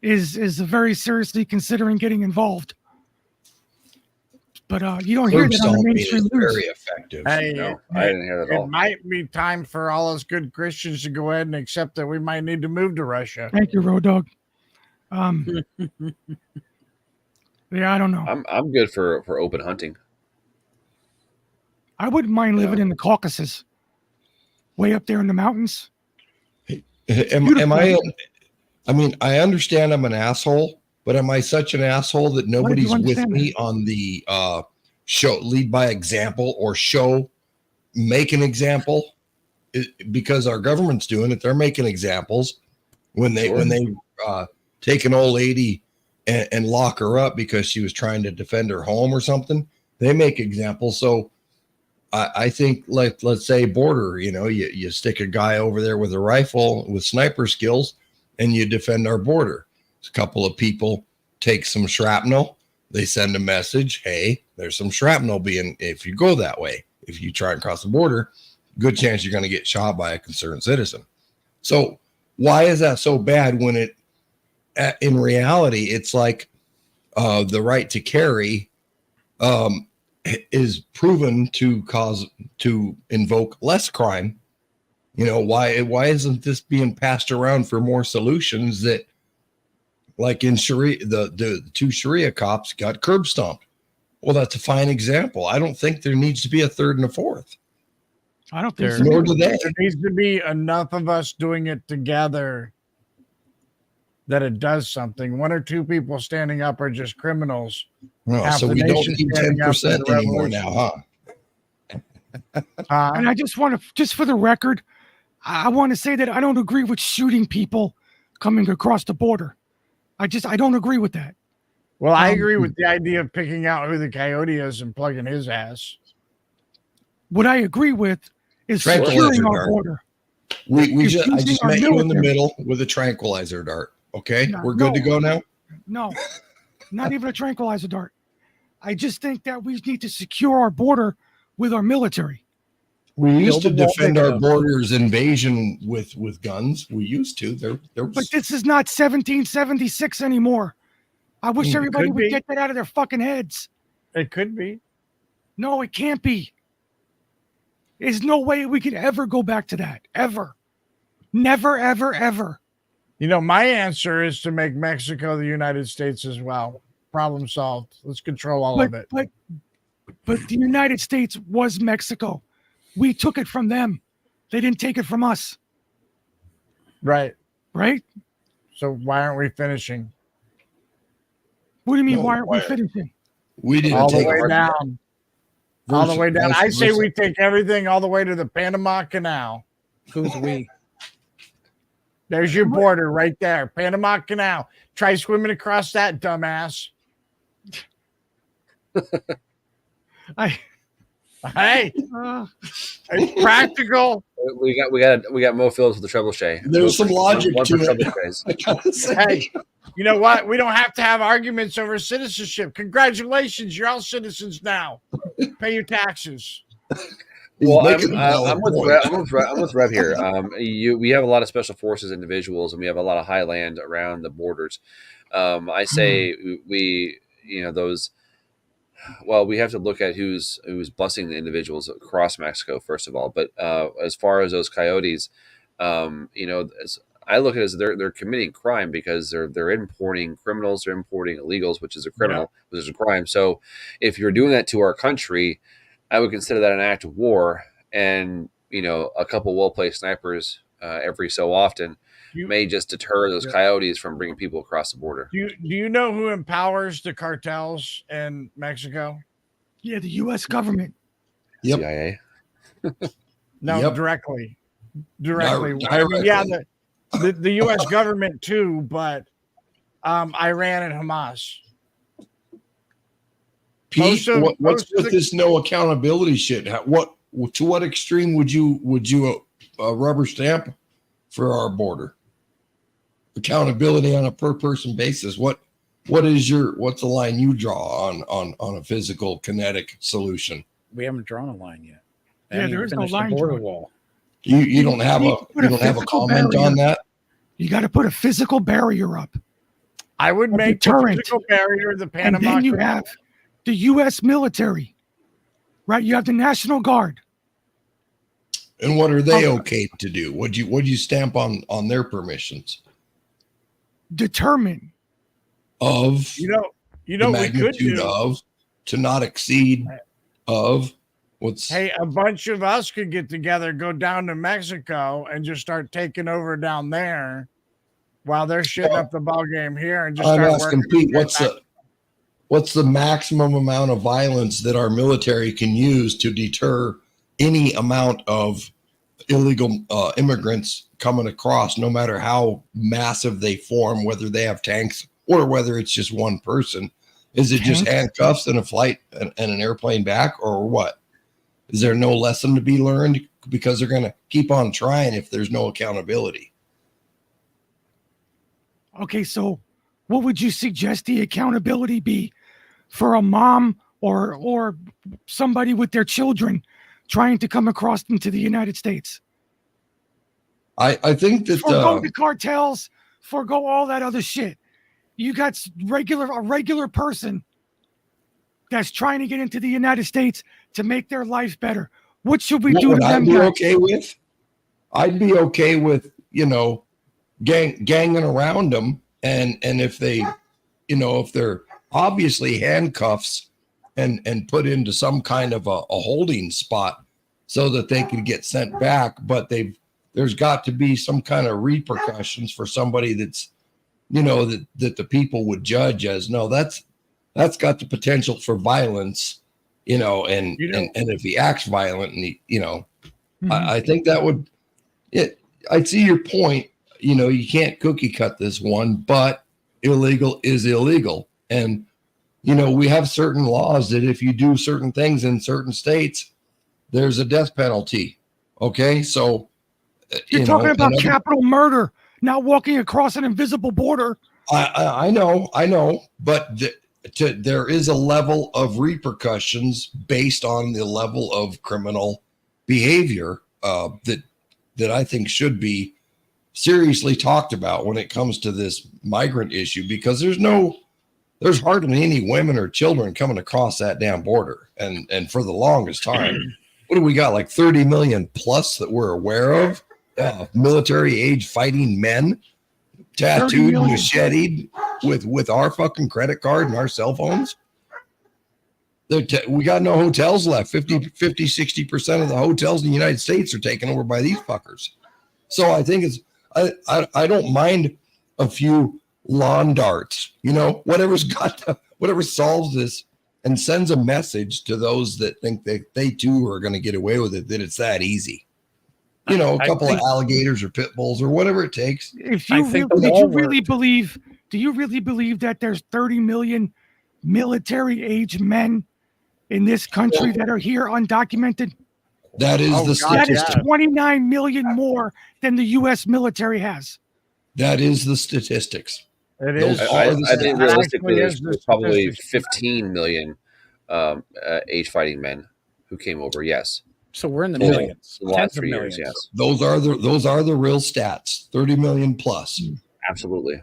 is very seriously considering getting involved. But you don't hear that on the mainstream news. Very effective. Hey, No, I didn't hear that at all. It might be time for all us good Christians to go ahead and accept that we might need to move to Russia. Thank you, Road Dog. Yeah, I don't know. I'm good for open hunting. I wouldn't mind living in the Caucasus, way up there in the mountains. Am I? I mean, I understand I'm an asshole, but am I such an asshole that nobody's with me on the show lead by example or make an example? Because our government's doing it. They're making examples when they take an old lady and lock her up because she was trying to defend her home or something. They make examples. So I think, like, let's say border, you stick a guy over there with a rifle with sniper skills and you defend our border. A couple of people take some shrapnel. They send a message. Hey, there's some shrapnel if you go that way. If you try and cross the border, good chance you're going to get shot by a concerned citizen. So why is that so bad when in reality, it's like the right to carry is proven to invoke less crime? Why isn't this being passed around for more solutions that, like in Sharia, the 2 Sharia cops got curb stomped? Well, that's a fine example. I don't think there needs to be a third and a fourth. I don't think so. Nor do they. There needs to be enough of us doing it together that it does something. 1 or 2 people standing up are just criminals. So we don't need 10% anymore now, huh? And I just want to, just for the record, I want to say that I don't agree with shooting people coming across the border. I don't agree with that. Well, I agree with the idea of picking out who the coyote is and plugging his ass. What I agree with is securing our border. I just met you in the middle with a tranquilizer dart. Okay, we're good to go now? No, not even a tranquilizer dart. I just think that we need to secure our border with our military. We used to defend our borders invasion with guns. We used to. But this is not 1776 anymore. I wish everybody would get that out of their fucking heads. It could be. No, it can't be. There's no way we could ever go back to that. Ever. Never, ever, ever. My answer is to make Mexico the United States as well. Problem solved. Let's control all of it. But the United States was Mexico. We took it from them. They didn't take it from us. Right. Right? So why aren't we finishing? What do you mean, why aren't we finishing? We didn't all take the way down. All the way down. I say we take everything all the way to the Panama Canal. Who's we? There's your border right there. Panama Canal. Try swimming across that, dumbass. Hey, it's practical. We got Mo Phillips with the trebuchet. There's some logic to it. Hey, you know what? We don't have to have arguments over citizenship. Congratulations, you're all citizens now. Pay your taxes. Well, I'm with Rev here. We have a lot of special forces individuals, and we have a lot of high land around the borders. I say those. Well, we have to look at who's busing the individuals across Mexico first of all. But as far as those coyotes, as I look at it as they're committing crime because they're importing criminals, they're importing illegals, which is a criminal, which is a crime. So if you're doing that to our country, I would consider that an act of war. And a couple well-placed snipers every so often may just deter those coyotes from bringing people across the border. Do you know who empowers the cartels in Mexico? Yeah, the U.S. government. Yep. CIA. No, Yep. directly. Directly. Yeah, the U.S. government too, but Iran and Hamas. Pete, what's with this no accountability shit? To what extreme would you rubber stamp for our border? Accountability on a per person basis. What's the line you draw on a physical kinetic solution? We haven't drawn a line yet. Yeah, there is no line border drawn. wall. You don't have a comment on that? You got to put a physical barrier up. I would make a physical barrier the Panama. And then you have the U.S. military, right? You have the National Guard. And what are they okay to do? What'd you stamp on their permissions? Determine of the magnitude of to not exceed of what's. Hey, a bunch of us could get together, go down to Mexico, and just start taking over down there, while they're shitting up the ball game here, and just. I'm asking Pete, what's the maximum amount of violence that our military can use to deter any amount of illegal immigrants coming across, no matter how massive they form, whether they have tanks or whether it's just one person? Is it just handcuffs and a flight and an airplane back, or what? Is there no lesson to be learned? Because they're going to keep on trying if there's no accountability. Okay, so what would you suggest the accountability be for a mom or somebody with their children trying to come across into the United States? I think that forgo the cartels, forgo all that other shit. You got a regular person that's trying to get into the United States to make their life better. What should we do to them? I'd be okay with? I'd be okay with, ganging around them, and if they, if they're obviously handcuffs and put into some kind of a holding spot so that they could get sent back, but there's got to be some kind of repercussions for somebody that's, that the people would judge as, no, that's got the potential for violence, and if he acts violent and I think that would, I'd see your point. You can't cookie cut this one, but illegal is illegal. And, we have certain laws that if you do certain things in certain states, there's a death penalty. Okay. So you're talking about capital murder, not walking across an invisible border. I know, but there is a level of repercussions based on the level of criminal behavior that I think should be seriously talked about when it comes to this migrant issue, because there's hardly any women or children coming across that damn border. And for the longest time, what do we got? Like 30 million plus that we're aware of, military age fighting men, tattooed, macheted with our fucking credit card and our cell phones. We got no hotels left. 60% of the hotels in the United States are taken over by these fuckers. So I think I don't mind a few lawn darts, whatever solves this and sends a message to those that think that they too are going to get away with it, that it's that easy. you know, a I couple of think- alligators or pit bulls or whatever it takes. If I you think really, the did you wall really worked. believe? Do you really believe that there's 30 million military-age men in this country that are here undocumented? That is Oh, the God, That is statistic. 29 million more than the U.S. military has. That is the statistics. It Those is. are I the think That realistically, actually there's is the probably statistics. 15 million age fighting men who came over. Yes, So we're in the Total. millions, in the last tens of 3 millions. years. Yes, Those are the real stats. 30 million plus, absolutely.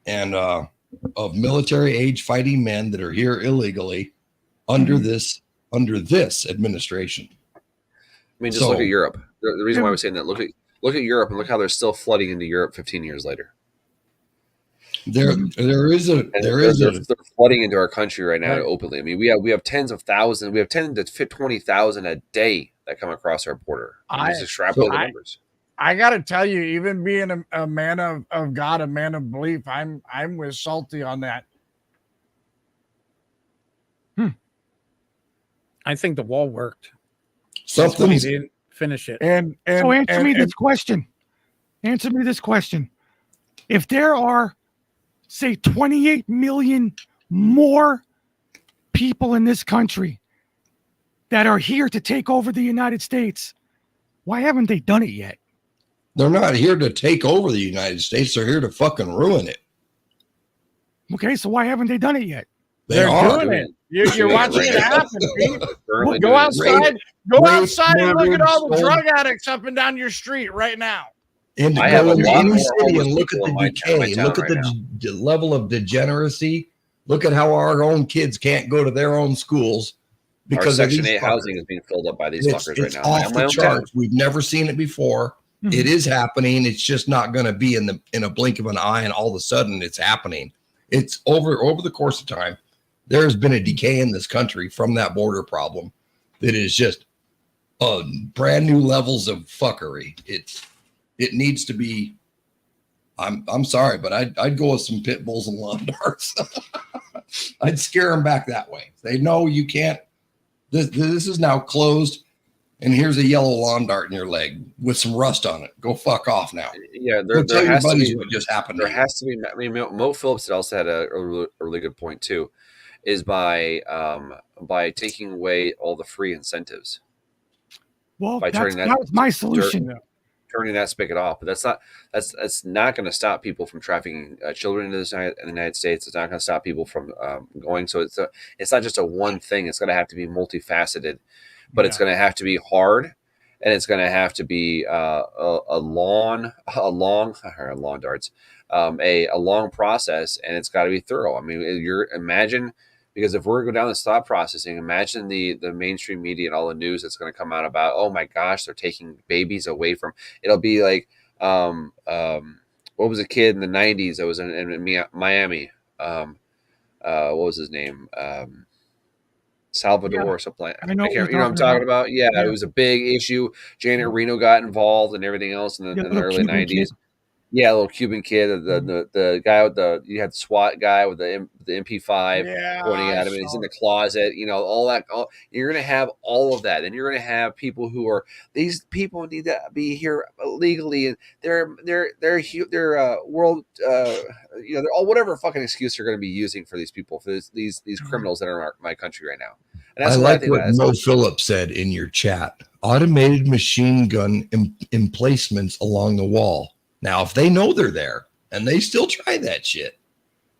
and of military age fighting men that are here illegally under this administration. I mean, just look So- at Europe. The reason why I was saying that, look at Europe and look how they're still flooding into Europe 15 years later. There is a And Mm-hmm. they're flooding into our country right now Right. openly. I mean, we have tens of thousands. We have 10 to 20,000 a day that come across our border. I- Just extrapolate the I- numbers. I gotta tell you, even being a man of God, a man of belief, I'm with Salty on that. I think the wall worked. That's why something. he didn't finish it. And So answer me and- this question. Answer me this question. If there are, say, 28 million more people in this country that are here to take over the United States, why haven't they done it yet? They're not here to take over the United States. They're here to fucking ruin it. Okay, so why haven't they done it yet? They They're are. doing it. You're watching it happen. Pete. Currently Go doing it. outside. Go rape, outside and look at all the murder, drug addicts up and down your street right now. And to I have go a into lot any more city homeless and look at people the in my decay, town look at right the level of degeneracy. Look at how our own kids can't go to their own schools Our because of Section these 8 housing is being filled up by these It's, fuckers right it's now. off My the own town. charts. We've never seen it before. Mhm. It is happening. It's just not going to be in a blink of an eye, and all of a sudden it's happening. It's over the course of time. There has been a decay in this country from that border problem that is just brand new levels of fuckery. It needs to be. I'm sorry, but I'd go with some pit bulls and lawn darts. I'd scare them back that way. They know you can't. This is now closed, and here's a yellow lawn dart in your leg with some rust on it. Go fuck off now. Yeah, Go tell there your has to buddies be. what just happened. There to you. has to be. I mean, Mo Phillips had also had a really good point too, is by taking away all the free incentives, Well, By that turning that was my solution. turning that spigot off. But that's not going to stop people from trafficking children in the United States. It's not going to stop people from going. So it's not just a one thing. It's going to have to be multifaceted, but it's going to have to be hard, and it's going to have to be a long darts, a long process, and it's got to be thorough. I mean, imagine. Because if we're going down this thought processing, imagine the mainstream media and all the news that's going to come out about, oh my gosh, they're taking babies away from. It'll be like, what was a kid in the 90s that was in Miami? What was his name? Salvador or something like that. I know what you're You know what I'm talking talking about? Yeah, Yeah. it was a big issue. Janet Reno got involved and everything else in the little early Cuban 90s. kid. Yeah, a little Cuban kid, the guy with you had the SWAT guy with the MP5 pointing at him, and he's in the closet. You know, all that. You're going to have all of that, and you're going to have people who are these people need to be here legally, and they're world. They're all whatever fucking excuse they're going to be using for these people, for these criminals that are in my country right now. And I that's like think what that is. Mo Phillips said in your chat. Automated machine gun emplacements along the wall. Now, if they know they're there and they still try that shit,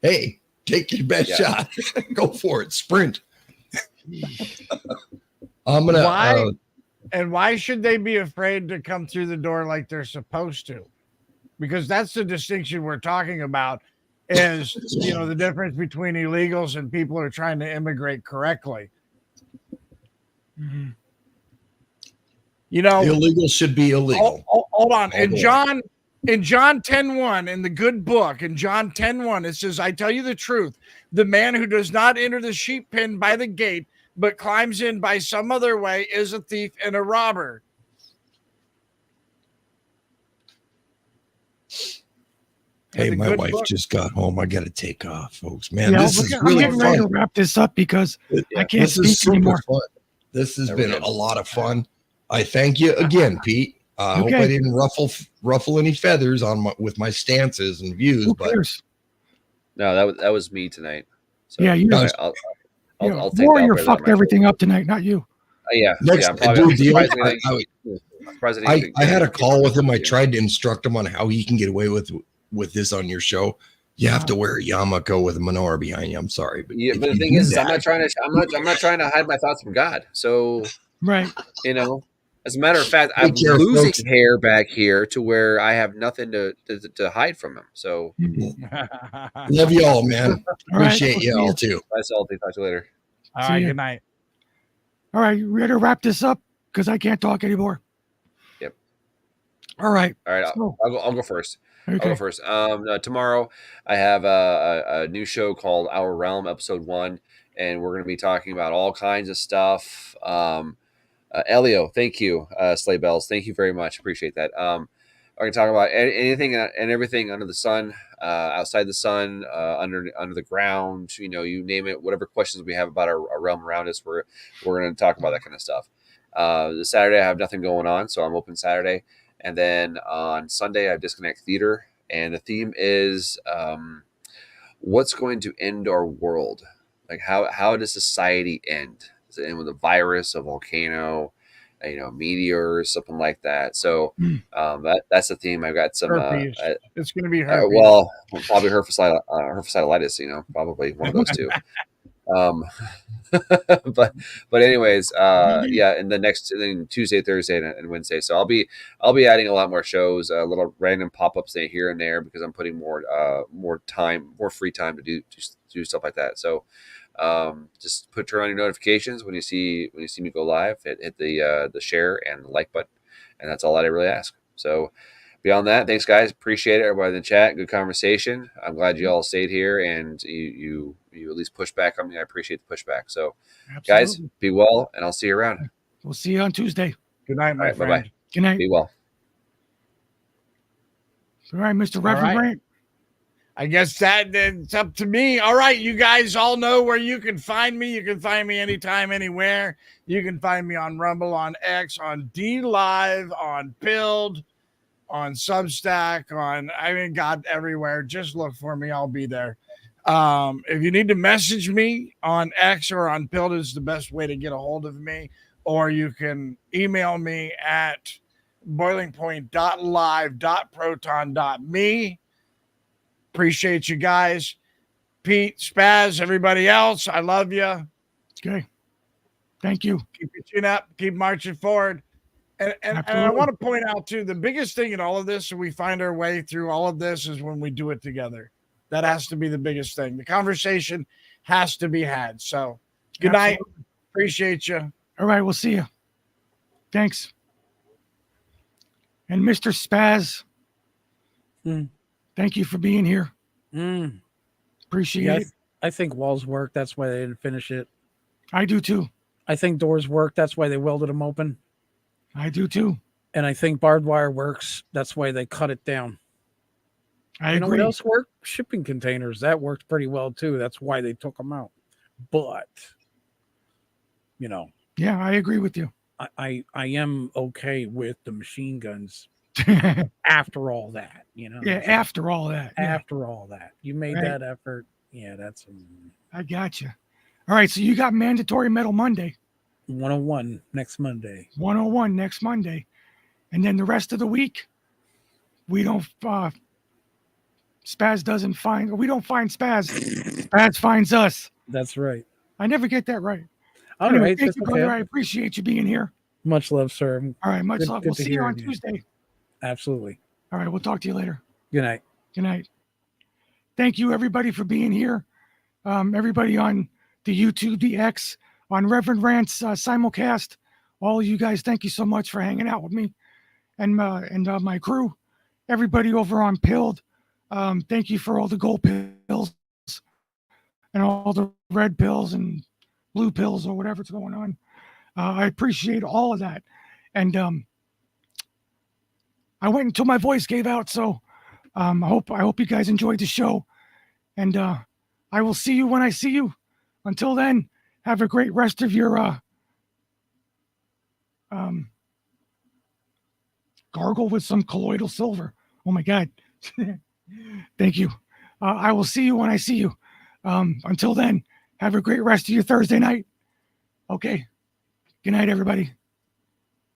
hey, take your best shot. Go for it. Sprint. I'm gonna. Why? And why should they be afraid to come through the door like they're supposed to? Because that's the distinction we're talking about. Is the difference between illegals and people who are trying to immigrate correctly. Mhm. illegal should be illegal. Hold on. All the way. In John 10:1, in the good book, in John 10:1, it says, I tell you the truth, the man who does not enter the sheep pen by the gate, but climbs in by some other way is a thief and a robber. Hey, In the my good wife book. just got home. I got to take off, folks. Man, Yeah, this is I'm really getting ready to fun. wrap this up because I can't This is speak super anymore. fun. This has There we been go. a lot of fun. I thank you again, Pete. I hope I didn't ruffle any feathers with my stances and views. Who but cares? No, that was me tonight. So yeah, you. I'll take Warrior that fucked everything up tonight, not you. Yeah, next, I'm probably, dude, I had a surprised call with him. I tried to instruct him on how he can get away with this on your show. You have to wear a yarmulke with a menorah behind you. I'm sorry, but but the thing is, I'm not trying to hide my thoughts from God. So, right, as a matter of fact, I'm losing hair back here to where I have nothing to hide from him. So, love you all, man. All Appreciate right, you all too. Bye, Salty. Talk to you later. All right, good night. All right, we got to wrap this up because I can't talk anymore. Yep. All right. I'll go first. Okay. I'll go first. Tomorrow I have a new show called Our Realm, episode 1, and we're going to be talking about all kinds of stuff. Elio, thank you. Sleigh Bells, thank you very much. Appreciate that. We're going to talk about anything and everything under the sun, outside the sun, under the ground. You name it. Whatever questions we have about our realm around us, we're going to talk about that kind of stuff. This Saturday I have nothing going on, so I'm open Saturday. And then on Sunday, I have Disconnect Theater, and the theme is what's going to end our world? Like how does society end? Does it end with a virus, a volcano, meteors, something like that? So that's the theme. I've got some. It's going to be herpes. Well, probably herpesitis. Probably one of those two. but anyways, and then Tuesday, Thursday, and Wednesday. So I'll be adding a lot more shows, little random pop-ups here and there, because I'm putting more free time to do stuff like that. So just turn on your notifications when you see me go live. Hit the share and the like button, and that's all I really ask. So beyond that, thanks guys, appreciate it. Everybody in the chat, good conversation. I'm glad you all stayed here and you at least push back on me. I appreciate the pushback. So guys, be well, and I'll see you around. We'll see you on Tuesday. Good night, my friend. Bye-bye. Good night. Be well. All right, Mr. Reverend Grant. I guess it's up to me. All right, you guys all know where you can find me. You can find me anytime, anywhere. You can find me on Rumble, on X, on DLive, on Pilled, on Substack, God, everywhere. Just look for me. I'll be there. If you need to message me on X or on Pilled, is the best way to get a hold of me. Or you can email me at boilingpoint.live.proton.me. Appreciate you guys. Pete, Spaz, everybody else, I love you. Okay. Thank you. Keep your chin up. Keep marching forward. And I want to point out, too, the biggest thing in all of this, so we find our way through all of this, is when we do it together. That has to be the biggest thing. The conversation has to be had. So good night. Appreciate you. All right. We'll see you. Thanks. And Mr. Spaz, thank you for being here. Appreciate it. I think walls work. That's why they didn't finish it. I do too. I think doors work. That's why they welded them open. I do too. And I think barbed wire works. That's why they cut it down. I agree. agree. What else worked? Shipping containers. That worked pretty well too. That's why they took them out. But, Yeah, I agree with you. I am okay with the machine guns after all that, Yeah, after all that. After all that. You made that effort. Yeah, that's... I got you. All right, so you got Mandatory Metal Monday. 101 next Monday. 101 next Monday. And then the rest of the week, we don't... Spaz doesn't find... We don't find Spaz. Spaz finds us. That's right. I never get that right. All anyway, right. thank you, brother. I appreciate you being here. Much love, sir. All right, much love. We'll see you on Tuesday. Absolutely. All right, we'll talk to you later. Good night. Good night. Thank you, everybody, for being here. Everybody on the YouTube, the X, on Reverend Rant's simulcast. All of you guys, thank you so much for hanging out with me and my crew. Everybody over on Pilled, thank you for all the gold pills and all the red pills and blue pills or whatever's going on. I appreciate all of that. And I went until my voice gave out. So I hope you guys enjoyed the show. And I will see you when I see you. Until then, have a great rest of your gargle with some colloidal silver. Oh my God. Thank you. I will see you when I see you. Until then, have a great rest of your Thursday night. Okay. Good night, everybody.